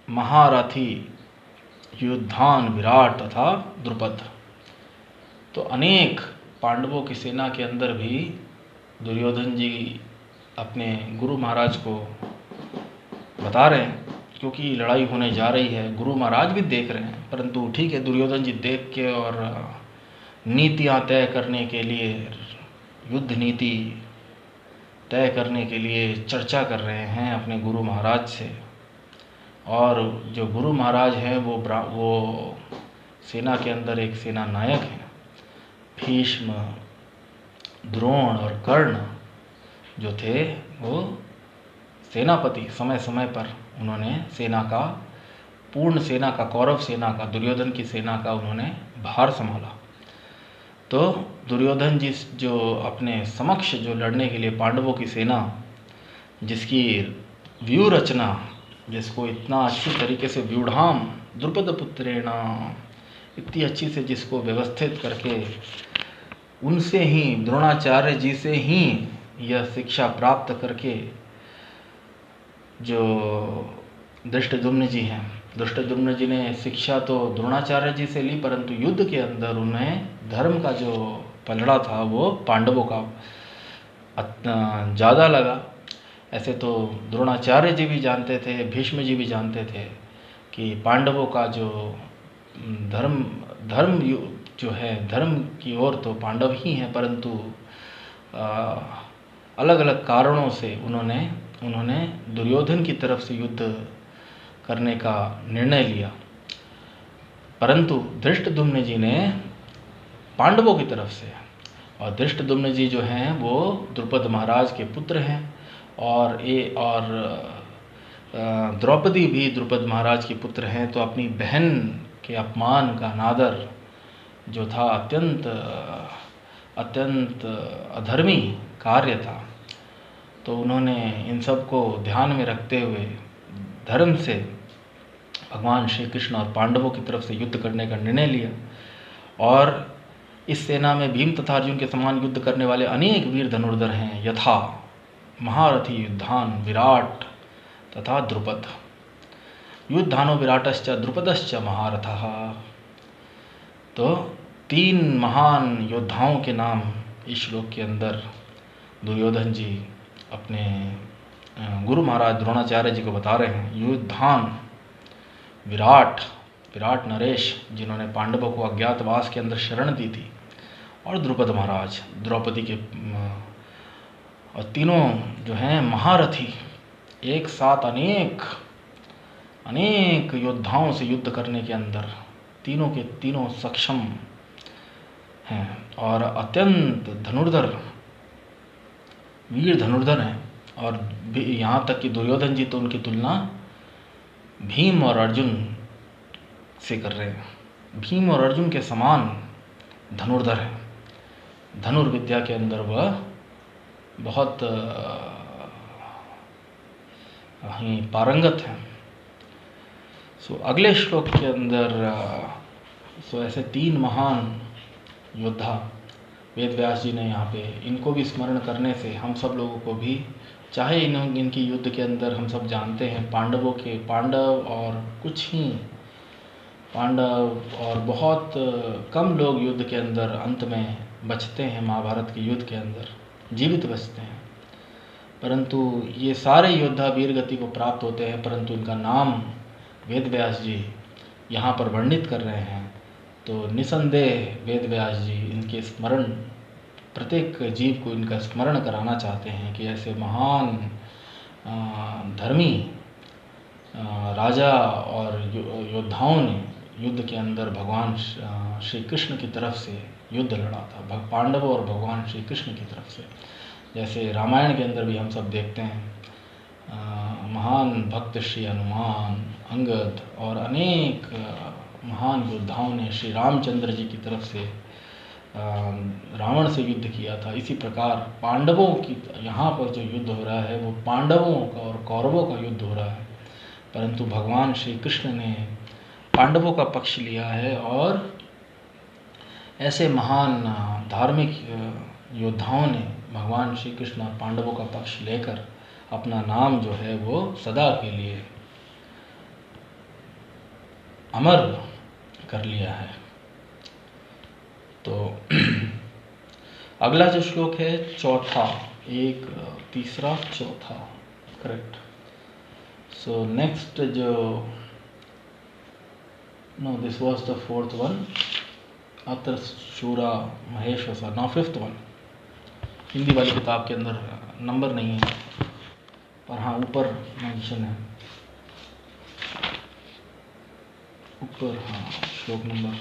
महारथी युद्धान विराट तथा द्रुपद। तो अनेक पांडवों की सेना के अंदर भी दुर्योधन जी अपने गुरु महाराज को बता रहे हैं, क्योंकि लड़ाई होने जा रही है। गुरु महाराज भी देख रहे हैं, परंतु ठीक है, दुर्योधन जी देख के और नीतियाँ तय करने के लिए, युद्ध नीति तय करने के लिए चर्चा कर रहे हैं अपने गुरु महाराज से। और जो गुरु महाराज हैं वो सेना के अंदर एक सेना नायक हैं। भीष्म, द्रोण और कर्ण जो थे वो सेनापति, समय समय पर उन्होंने सेना का, पूर्ण सेना का, कौरव सेना का, दुर्योधन की सेना का उन्होंने भार संभाला। तो दुर्योधन जी जो अपने समक्ष जो लड़ने के लिए पांडवों की सेना, जिसकी व्यूह रचना, जिसको इतना अच्छी तरीके से व्यूढ़ाम द्रुपद पुत्रेण, इतनी अच्छी से जिसको व्यवस्थित करके उनसे ही, द्रोणाचार्य जी से ही यह शिक्षा प्राप्त करके जो धृष्टद्युम्न जी हैं, धृष्टद्युम्न जी ने शिक्षा तो द्रोणाचार्य जी से ली, परंतु युद्ध के अंदर उन्हें धर्म का जो पलड़ा था वो पांडवों का ज़्यादा लगा। ऐसे तो द्रोणाचार्य जी भी जानते थे, भीष्म जी भी जानते थे कि पांडवों का जो धर्म जो है, धर्म की ओर तो पांडव ही हैं, परंतु अलग अलग कारणों से उन्होंने दुर्योधन की तरफ से युद्ध करने का निर्णय लिया। परंतु धृष्टद्युम्न जी ने पांडवों की तरफ से, और धृष्टद्युम्न जी जो हैं वो द्रुपद महाराज के पुत्र हैं, और द्रौपदी भी द्रुपद महाराज के पुत्र हैं। तो अपनी बहन के अपमान का अनादर जो था, अत्यंत अधर्मी कार्य था। तो उन्होंने इन सब को ध्यान में रखते हुए धर्म से भगवान श्री कृष्ण और पांडवों की तरफ से युद्ध करने का निर्णय लिया। और इस सेना में भीम तथा अर्जुन के समान युद्ध करने वाले अनेक वीर धनुर्धर हैं। यथा महारथी युद्धान विराट तथा द्रुपद। युद्धानो विराटश्च द्रुपदश्च महारथः। तो 3 महान योद्धाओं के नाम इस श्लोक के अंदर दुर्योधन जी अपने गुरु महाराज द्रोणाचार्य जी को बता रहे हैं। युद्धान विराट नरेश, जिन्होंने पांडवों को अज्ञातवास के अंदर शरण दी थी, और द्रुपद महाराज, द्रौपदी के, और तीनों जो हैं महारथी, एक साथ अनेक योद्धाओं से युद्ध करने के अंदर तीनों के तीनों सक्षम हैं और अत्यंत वीर धनुर्धर हैं। और यहाँ तक कि दुर्योधन जी तो उनकी तुलना भीम और अर्जुन से कर रहे हैं। भीम और अर्जुन के समान धनुर्धर हैं। धनुर्विद्या के अंदर वह बहुत पारंगत हैं। अगले श्लोक के अंदर ऐसे 3 महान योद्धा वेद व्यास जी ने यहाँ पे, इनको भी स्मरण करने से हम सब लोगों को भी, चाहे इनकी युद्ध के अंदर हम सब जानते हैं पांडव और कुछ ही पांडव और बहुत कम लोग युद्ध के अंदर अंत में बचते हैं, महाभारत के युद्ध के अंदर जीवित बचते हैं, परंतु ये सारे योद्धा वीर गति को प्राप्त होते हैं। परंतु इनका नाम वेद व्यास जी यहाँ पर वर्णित कर रहे हैं। तो निसंदेह वेद व्यास जी इनके स्मरण, प्रत्येक जीव को इनका स्मरण कराना चाहते हैं कि ऐसे महान धर्मी राजा और योद्धाओं ने युद्ध के अंदर भगवान श्री कृष्ण की तरफ से युद्ध लड़ा था, पांडवों और भगवान श्री कृष्ण की तरफ से। जैसे रामायण के अंदर भी हम सब देखते हैं, महान भक्त श्री हनुमान, अंगद और अनेक महान योद्धाओं ने श्री रामचंद्र जी की तरफ से रावण से युद्ध किया था। इसी प्रकार पांडवों की यहाँ पर जो युद्ध हो रहा है वो पांडवों का और कौरवों का युद्ध हो रहा है, परंतु भगवान श्री कृष्ण ने पांडवों का पक्ष लिया है और ऐसे महान धार्मिक योद्धाओं ने भगवान श्री कृष्ण और पांडवों का पक्ष लेकर अपना नाम जो है वो सदा के लिए अमर कर लिया है। तो अगला जो श्लोक है चौथा, एक तीसरा चौथा, करेक्ट। सो नेक्स्ट जो no this was the fourth one, अत्र शूरा महेश वसा, नाउ फिफ्थ वन। हिंदी वाली किताब के अंदर नंबर नहीं है, पर हाँ ऊपर मेंशन है, ऊपर हाँ श्लोक नंबर।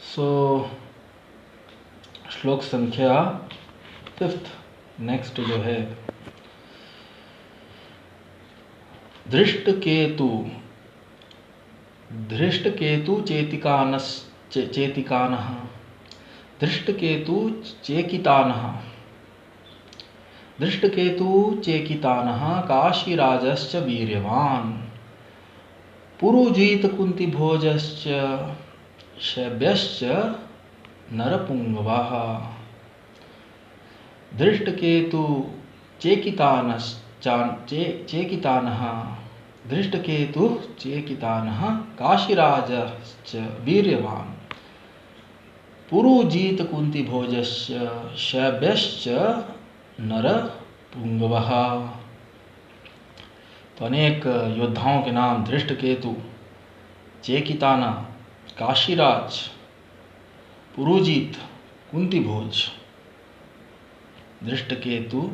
सो श्लोक संख्या फिफ्थ, नेक्स्ट जो है, धृष्टकेतु चेतिकानः, धृष्टकेतु चेकितानः काशीराजश्च वीर्यवान्, पुरुजित कुन्तिभोजश्च शैब्यश्च नरपुंगवः। धृष्टकेतु चेकितानः काशीराजश्च वीर्यवान्, पुरुजित कुन्तिभोजश्च शैब्यश्च नरपुंगवः। तो अनेक योद्धाओं के नाम धृष्टकेतु, चेकिताना, काशीराज, पुरुजित, कुंतीभोज। धृष्टकेतु,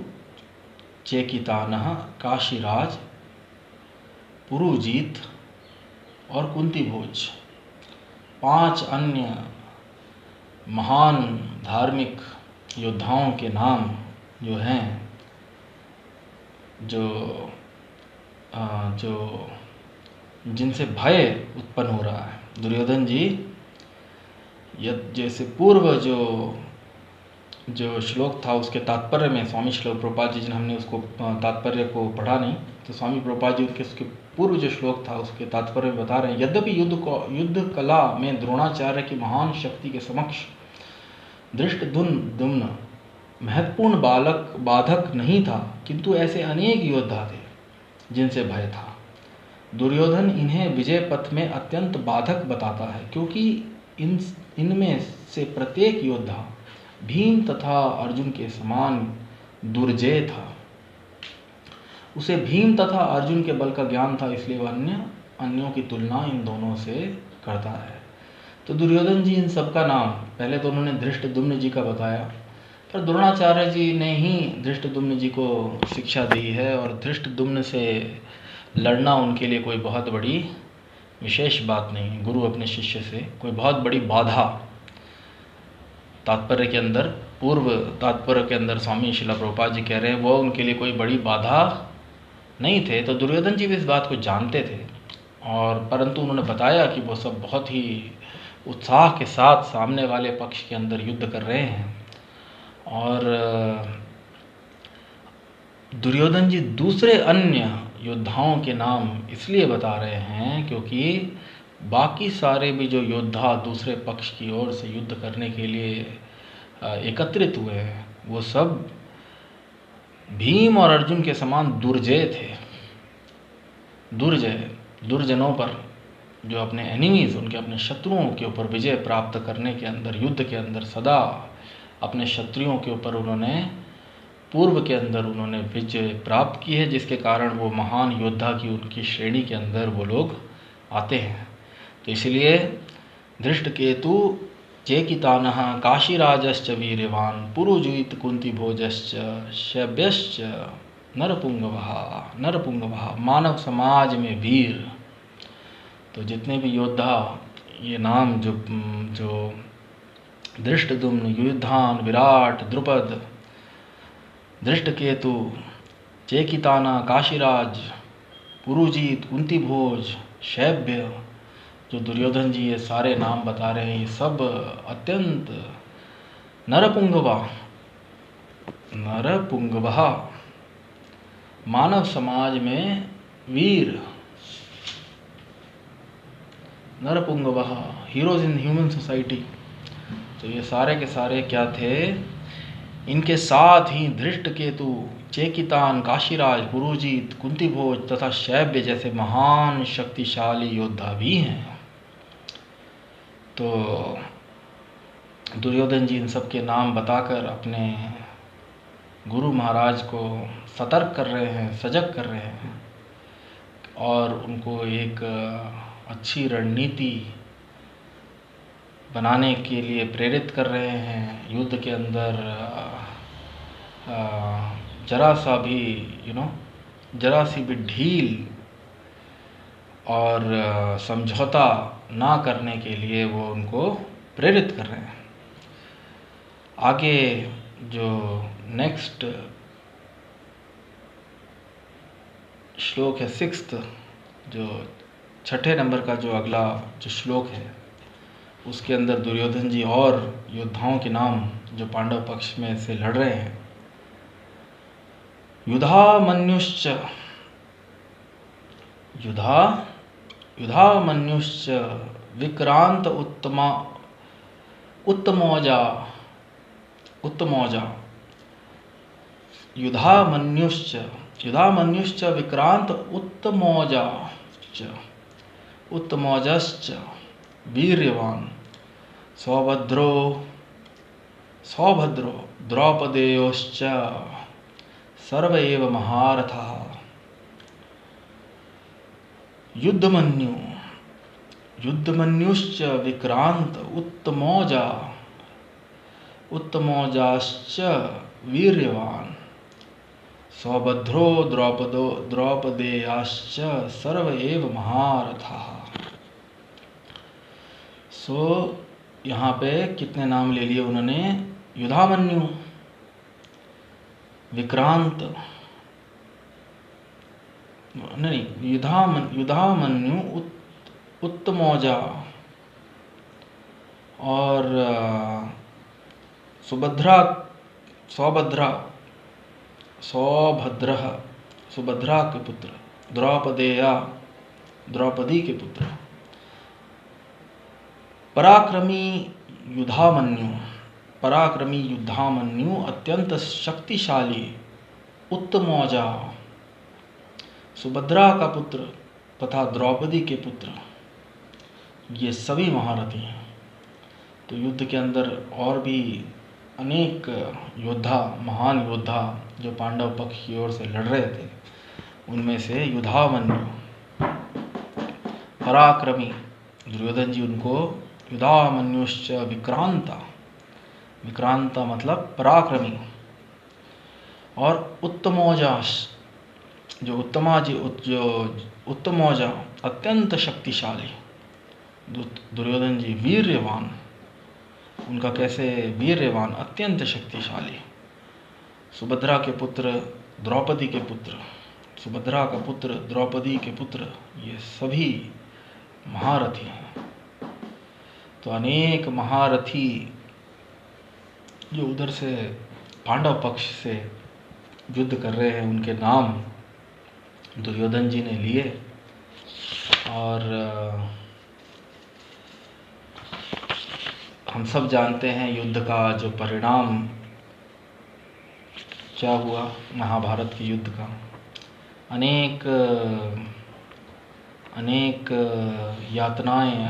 चेकितानः, काशीराज, पुरुजित और कुंतीभोज, 5 अन्य महान धार्मिक योद्धाओं के नाम जो हैं, जो जिनसे भय उत्पन्न हो रहा है। दुर्योधन जी जैसे पूर्व जो श्लोक था उसके तात्पर्य में स्वामी श्लोक प्रभुपाद जी, हमने उसको तात्पर्य को पढ़ा नहीं, तो स्वामी प्रभुपाद जी उसके पूर्व जो श्लोक था उसके तात्पर्य में बता रहे हैं, यद्यपि युद्ध कला में द्रोणाचार्य की महान शक्ति के समक्ष धृष्टद्युम्न महत्वपूर्ण बाधक नहीं था, किंतु ऐसे अनेक योद्धा थे जिनसे भय था। दुर्योधन इन्हें विजय पथ में अत्यंत बाधक बताता है, क्योंकि इनमें से प्रत्येक योद्धा भीम तथा अर्जुन के समान दुर्जय था। उसे भीम तथा अर्जुन के बल का ज्ञान था, इसलिए वह अन्यों की तुलना इन दोनों से करता है। तो दुर्योधन जी इन सब का नाम पहले तो उन्होंने धृष्टद्युम्न जी का बताया, पर द्रोणाचार्य जी ने ही धृष्टद्युम्न जी को शिक्षा दी है, और धृष्टद्युम्न से लड़ना उनके लिए कोई बहुत बड़ी विशेष बात नहीं है। गुरु अपने शिष्य से कोई बहुत बड़ी बाधा, तात्पर्य के अंदर, पूर्व तात्पर्य के अंदर स्वामी शिला प्रभुपाद जी कह रहे हैं वो उनके लिए कोई बड़ी बाधा नहीं थे। तो दुर्योधन जी भी इस बात को जानते थे, और परंतु उन्होंने बताया कि वो सब बहुत ही उत्साह के साथ सामने वाले पक्ष के अंदर युद्ध कर रहे हैं। और दुर्योधन जी दूसरे अन्य योद्धाओं के नाम इसलिए बता रहे हैं क्योंकि बाकी सारे भी जो योद्धा दूसरे पक्ष की ओर से युद्ध करने के लिए एकत्रित हुए हैं, वो सब भीम और अर्जुन के समान दुर्जय थे। दुर्जनों पर, जो अपने एनिमीज, उनके अपने शत्रुओं के ऊपर विजय प्राप्त करने के अंदर, युद्ध के अंदर सदा अपने शत्रुओं के ऊपर उन्होंने पूर्व के अंदर उन्होंने विजय प्राप्त की है, जिसके कारण वो महान योद्धा की उनकी श्रेणी के अंदर वो लोग आते हैं। तो इसलिए धृष्टकेतु चेकितानः काशीराजश्च वीर्यवान्, पुरुजित कुंतीभोजश्च शैब्यश्च नरपुंगवः। मानव समाज में वीर तो जितने भी योद्धा, ये नाम जो जो धृष्टद्युम्न, युयुधान, विराट, द्रुपद, धृष्टकेतु, चेकिताना, काशीराज, पुरुजीत, कुंतीभोज, शैब्य, जो दुर्योधन जी ये सारे नाम बता रहे हैं, ये सब अत्यंत नरपुंगवा मानव समाज में वीर, नरपुंगवा, हीरोज इन ह्यूमन सोसाइटी। तो ये सारे के सारे क्या थे? इनके साथ ही धृष्टकेतु, चेकितान, काशीराज, पुरुजीत, कुंतीभोज तथा शैब्य जैसे महान शक्तिशाली योद्धा भी हैं। तो दुर्योधन जी इन सब के नाम बताकर अपने गुरु महाराज को सतर्क कर रहे हैं, सजग कर रहे हैं और उनको एक अच्छी रणनीति बनाने के लिए प्रेरित कर रहे हैं। युद्ध के अंदर जरा सी भी ढील और समझौता ना करने के लिए वो उनको प्रेरित कर रहे हैं। आगे जो नेक्स्ट श्लोक है, 6th, जो 6ठे नंबर का जो अगला जो श्लोक है, उसके अंदर दुर्योधन जी और योद्धाओं के नाम जो पांडव पक्ष में से लड़ रहे हैं। युधामन्युश्च विक्रांत उत्तमौजा युधामन्युश्च विक्रांत उत्तमौजश्च वीर्यवान सौभद्रो द्रौपदेयोश्च सर्व एव महारथः। युद्धमन्युश्च विक्रांत उत्तमौजाश्च वीर्यवान सौभद्रो द्रौपदेयाश्च सर्व एव महारथः। सो यहाँ पे कितने नाम ले लिए उन्होंने? युधामन्यु, विक्रांत, नहीं, युधामन्यु, उत्तमौजा और सुभद्रा के पुत्र, द्रौपदी के पुत्र, पराक्रमी युद्धामन्यु अत्यंत शक्तिशाली उत्तमौजा, सुभद्रा का पुत्र तथा द्रौपदी के पुत्र, ये सभी महारथी हैं। तो युद्ध के अंदर और भी अनेक योद्धा, महान योद्धा जो पांडव पक्ष की ओर से लड़ रहे थे, उनमें से युधामन्यु पराक्रमी, दुर्योधन जी उनको युधामन्युश्च विक्रांता मतलब पराक्रमी, और उत्तमौजा अत्यंत शक्तिशाली। दुर्योधन जी वीर्यवान, उनका कैसे वीर्यवान, अत्यंत शक्तिशाली। सुभद्रा के पुत्र, द्रौपदी के पुत्र, सुभद्रा का पुत्र, द्रौपदी के पुत्र, ये सभी महारथी हैं। तो अनेक महारथी जो उधर से पांडव पक्ष से युद्ध कर रहे हैं, उनके नाम दुर्योधन जी ने लिए। और हम सब जानते हैं युद्ध का जो परिणाम क्या हुआ, महाभारत के युद्ध का। अनेक यातनाएं,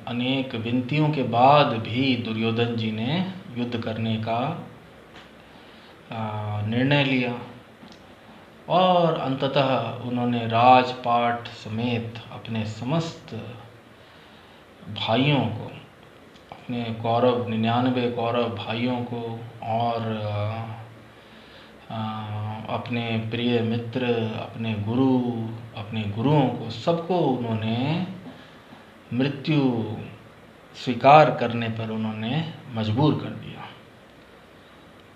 अनेक विनतियों के बाद भी दुर्योधन जी ने युद्ध करने का निर्णय लिया और अंततः उन्होंने राजपाट समेत अपने समस्त भाइयों को, अपने 99 कौरव भाइयों को और अपने प्रिय मित्र, अपने गुरु, अपने गुरुओं को सबको उन्होंने मृत्यु स्वीकार करने पर उन्होंने मजबूर कर दिया।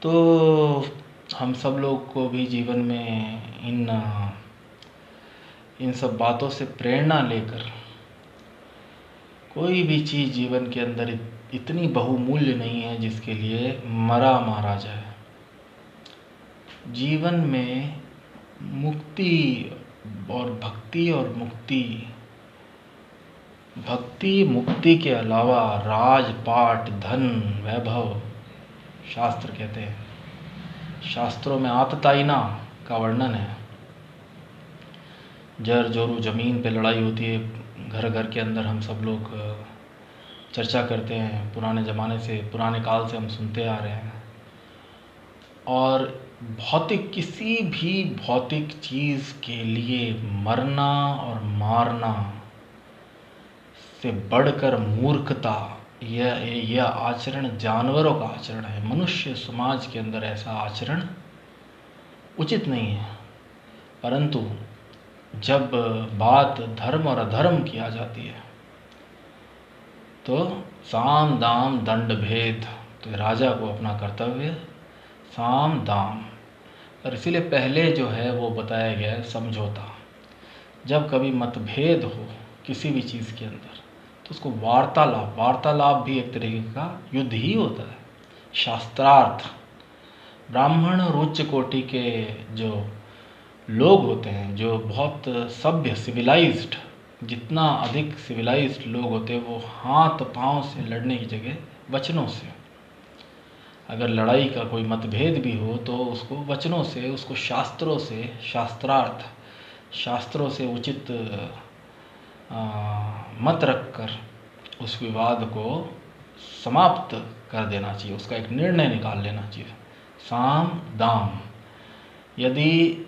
तो हम सब लोग को भी जीवन में इन सब बातों से प्रेरणा लेकर कोई भी चीज़ जीवन के अंदर इतनी बहुमूल्य नहीं है जिसके लिए मरा मारा जाए। जीवन में मुक्ति और भक्ति और भक्ति मुक्ति के अलावा राजपाट, धन, वैभव, शास्त्र कहते हैं, शास्त्रों में आततायिना का वर्णन है। जर जोरू ज़मीन पे लड़ाई होती है, घर घर के अंदर हम सब लोग चर्चा करते हैं, पुराने ज़माने से, पुराने काल से हम सुनते आ रहे हैं। और किसी भी भौतिक चीज़ के लिए मरना और मारना से बढ़कर मूर्खता, यह आचरण जानवरों का आचरण है। मनुष्य समाज के अंदर ऐसा आचरण उचित नहीं है। परंतु जब बात धर्म और अधर्म की आ जाती है तो साम दाम दंड भेद, तो राजा को अपना कर्तव्य साम दाम, और इसीलिए पहले जो है वो बताया गया है समझौता। जब कभी मतभेद हो किसी भी चीज़ के अंदर तो उसको वार्तालाप भी एक तरीके का युद्ध ही होता है। शास्त्रार्थ, ब्राह्मण और उच्च कोटि के जो लोग होते हैं, जो बहुत सभ्य सिविलाइज्ड, जितना अधिक सिविलाइज्ड लोग होते हैं, वो हाथ पांव से लड़ने की जगह वचनों से, अगर लड़ाई का कोई मतभेद भी हो तो उसको वचनों से, उसको शास्त्रों से, शास्त्रों से उचित मत रखकर उस विवाद को समाप्त कर देना चाहिए, उसका एक निर्णय निकाल लेना चाहिए। साम दाम, यदि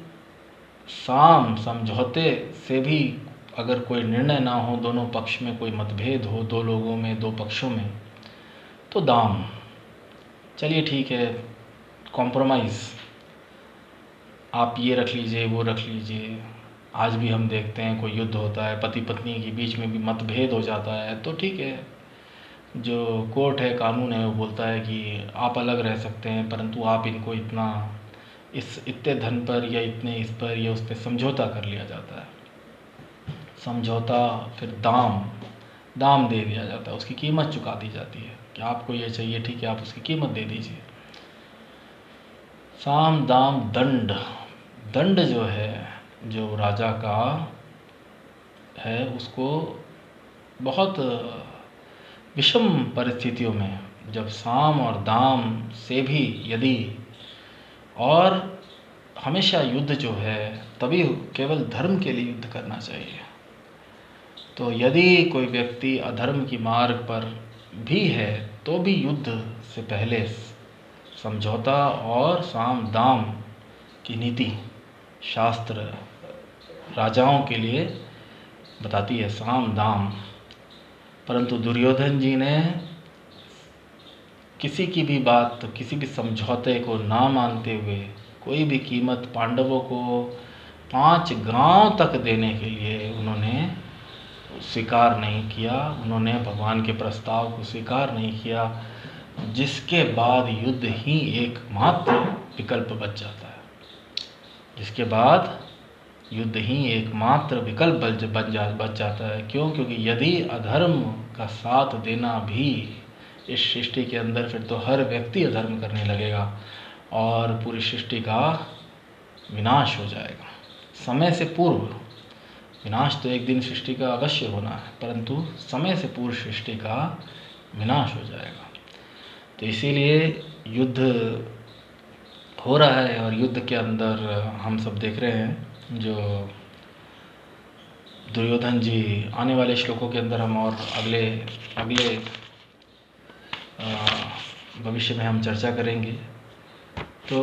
साम समझौते से भी अगर कोई निर्णय ना हो, दोनों पक्ष में कोई मतभेद हो, दो लोगों में, दो पक्षों में, तो दाम, चलिए ठीक है, कॉम्प्रोमाइज़, आप ये रख लीजिए, वो रख लीजिए। आज भी हम देखते हैं कोई युद्ध होता है, पति पत्नी के बीच में भी मतभेद हो जाता है, तो ठीक है, जो कोर्ट है, कानून है, वो बोलता है कि आप अलग रह सकते हैं, परंतु आप इनको इतने धन पर या इतने इस पर या उस पर समझौता कर लिया जाता है। समझौता, फिर दाम दे दिया जाता है, उसकी कीमत चुका दी जाती है कि आपको ये चाहिए, ठीक है, आप उसकी कीमत दे दीजिए। साम दाम दंड जो है, जो राजा का है, उसको बहुत विषम परिस्थितियों में, जब साम और दाम से भी यदि, और हमेशा युद्ध जो है तभी केवल धर्म के लिए युद्ध करना चाहिए। तो यदि कोई व्यक्ति अधर्म की मार्ग पर भी है तो भी युद्ध से पहले समझौता और साम दाम की नीति शास्त्र राजाओं के लिए बताती है, साम दाम। परंतु दुर्योधन जी ने किसी की भी बात, किसी भी समझौते को ना मानते हुए कोई भी कीमत पांडवों को 5 गांव तक देने के लिए उन्होंने स्वीकार नहीं किया, उन्होंने भगवान के प्रस्ताव को स्वीकार नहीं किया, जिसके बाद युद्ध ही एकमात्र विकल्प बच जाता है, जिसके बाद युद्ध ही एकमात्र विकल्प बच जाता है। क्यों? क्योंकि यदि अधर्म का साथ देना भी इस सृष्टि के अंदर, फिर तो हर व्यक्ति अधर्म करने लगेगा और पूरी सृष्टि का विनाश हो जाएगा। समय से पूर्व विनाश तो एक दिन सृष्टि का अवश्य होना है, परंतु समय से पूर्व सृष्टि का विनाश हो जाएगा। तो इसीलिए युद्ध हो रहा है, और युद्ध के अंदर हम सब देख रहे हैं जो दुर्योधन जी, आने वाले श्लोकों के अंदर हम और अगले भविष्य में हम चर्चा करेंगे। तो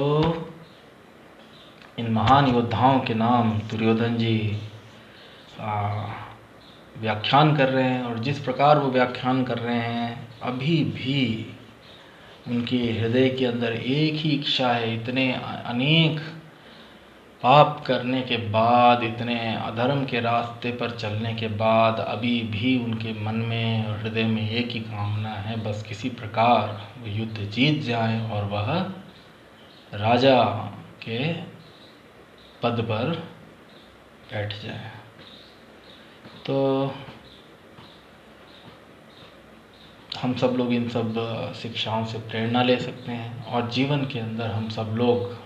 इन महान योद्धाओं के नाम दुर्योधन जी व्याख्यान कर रहे हैं, और जिस प्रकार वो व्याख्यान कर रहे हैं, अभी भी उनके हृदय के अंदर एक ही इच्छा है, इतने अनेक पाप करने के बाद, इतने अधर्म के रास्ते पर चलने के बाद अभी भी उनके मन में और हृदय में एक ही कामना है, बस किसी प्रकार वो युद्ध जीत जाए और वह राजा के पद पर बैठ जाए। तो हम सब लोग इन सब शिक्षाओं से प्रेरणा ले सकते हैं और जीवन के अंदर हम सब लोग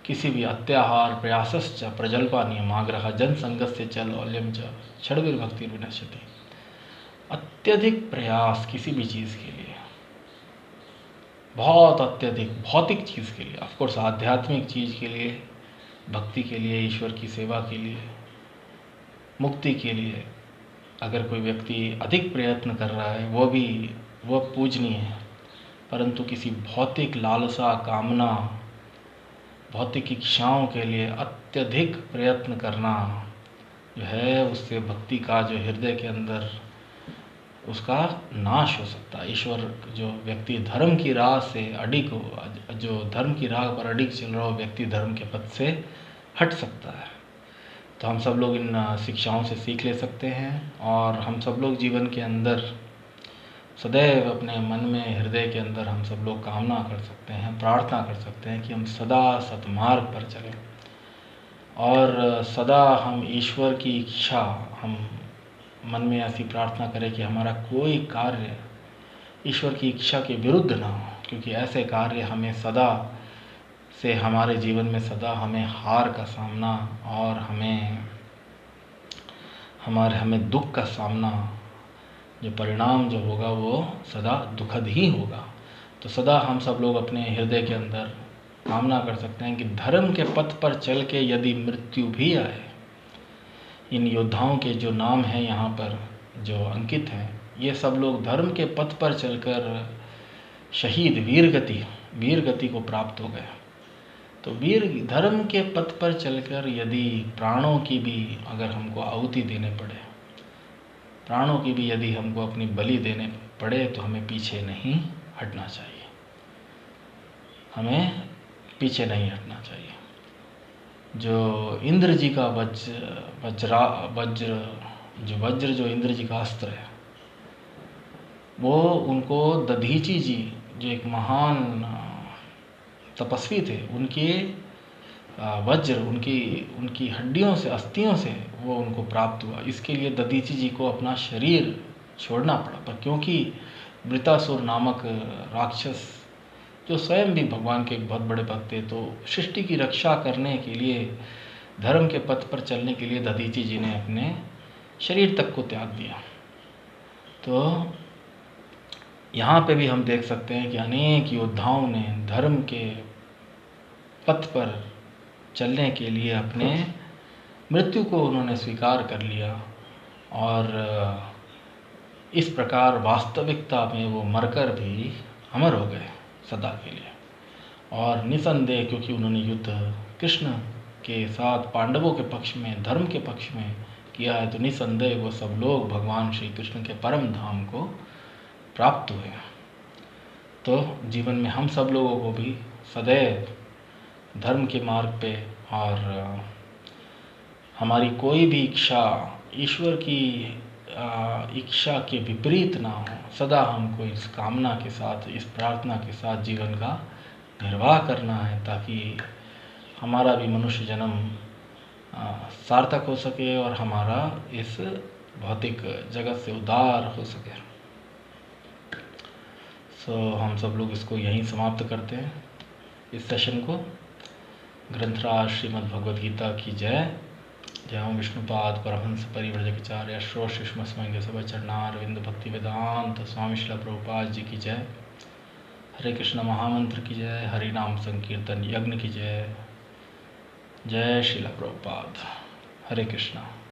किसी भी अत्याहार प्रयासश्च प्रजल्पा नियमाग्रह जनसंगस्य च लौल्यम च क्षणविर्भक्तिर्विनश्यति। अत्यधिक प्रयास किसी भी चीज़ के लिए, बहुत अत्यधिक भौतिक चीज़ के लिए, ऑफकोर्स आध्यात्मिक चीज़ के लिए, भक्ति के लिए, ईश्वर की सेवा के लिए, मुक्ति के लिए अगर कोई व्यक्ति अधिक प्रयत्न कर रहा है वह पूजनीय है, परंतु किसी भौतिक लालसा, कामना, भौतिक इच्छाओं के लिए अत्यधिक प्रयत्न करना जो है, उससे भक्ति का जो हृदय के अंदर उसका नाश हो सकता है। ईश्वर जो व्यक्ति धर्म की राह से अडिग हो, जो धर्म की राह पर अडिग चल रहा हो व्यक्ति धर्म के पथ से हट सकता है। तो हम सब लोग इन शिक्षाओं से सीख ले सकते हैं और हम सब लोग जीवन के अंदर सदैव अपने मन में, हृदय के अंदर हम सब लोग कामना कर सकते हैं, प्रार्थना कर सकते हैं कि हम सदा सतमार्ग पर चलें और सदा हम ईश्वर की इच्छा, हम मन में ऐसी प्रार्थना करें कि हमारा कोई कार्य ईश्वर की इच्छा के विरुद्ध ना हो, क्योंकि ऐसे कार्य हमें सदा से हमारे जीवन में सदा हमें हार का सामना और हमें दुख का सामना, जो परिणाम जो होगा वो सदा दुखद ही होगा। तो सदा हम सब लोग अपने हृदय के अंदर कामना कर सकते हैं कि धर्म के पथ पर चल के यदि मृत्यु भी आए, इन योद्धाओं के जो नाम हैं यहाँ पर जो अंकित हैं, ये सब लोग धर्म के पथ पर चलकर शहीद वीर गति को प्राप्त हो गए। तो धर्म के पथ पर चलकर यदि प्राणों की भी अगर हमको आहुति देने पड़े, प्राणों की भी यदि हमको अपनी बलि देने पड़े, तो हमें पीछे नहीं हटना चाहिए, हमें पीछे नहीं हटना चाहिए। जो इंद्र जी का वज्र जो इंद्र जी का अस्त्र है, वो उनको दधीची जी जो एक महान तपस्वी थे, उनके वज्र उनकी हड्डियों से, अस्थियों से वो उनको प्राप्त हुआ। इसके लिए दधीची जी को अपना शरीर छोड़ना पड़ा, पर क्योंकि वृतासुर नामक राक्षस जो स्वयं भी भगवान के एक बहुत बड़े भक्त थे, तो सृष्टि की रक्षा करने के लिए, धर्म के पथ पर चलने के लिए दधीची जी ने अपने शरीर तक को त्याग दिया। तो यहाँ पे भी हम देख सकते हैं कि अनेक योद्धाओं ने धर्म के पथ पर चलने के लिए अपने मृत्यु को उन्होंने स्वीकार कर लिया और इस प्रकार वास्तविकता में वो मरकर भी अमर हो गए सदा के लिए। और निसंदेह क्योंकि उन्होंने युद्ध कृष्ण के साथ पांडवों के पक्ष में, धर्म के पक्ष में किया है, तो निसंदेह वो सब लोग भगवान श्री कृष्ण के परम धाम को प्राप्त हुए। तो जीवन में हम सब लोगों को भी सदैव धर्म के मार्ग पे और हमारी कोई भी इच्छा ईश्वर की इच्छा के विपरीत ना हो, सदा हमको इस कामना के साथ, इस प्रार्थना के साथ जीवन का निर्वाह करना है, ताकि हमारा भी मनुष्य जन्म सार्थक हो सके और हमारा इस भौतिक जगत से उद्धार हो सके। हम सब लोग इसको यहीं समाप्त करते हैं, इस सेशन को। ग्रंथराज श्रीमद् भगवद गीता की जय। जय ओं विष्णुपाद परमहंस परिव्रजकाचार्य श्रो शिष्म स्वयं सब चरणारविंद भक्ति वेदांत स्वामी श्रील प्रभुपाद जी की जय। हरे कृष्ण महामंत्र की जय। हरि नाम संकीर्तन यज्ञ की जय। जय श्रील प्रभुपाद। हरे कृष्णा।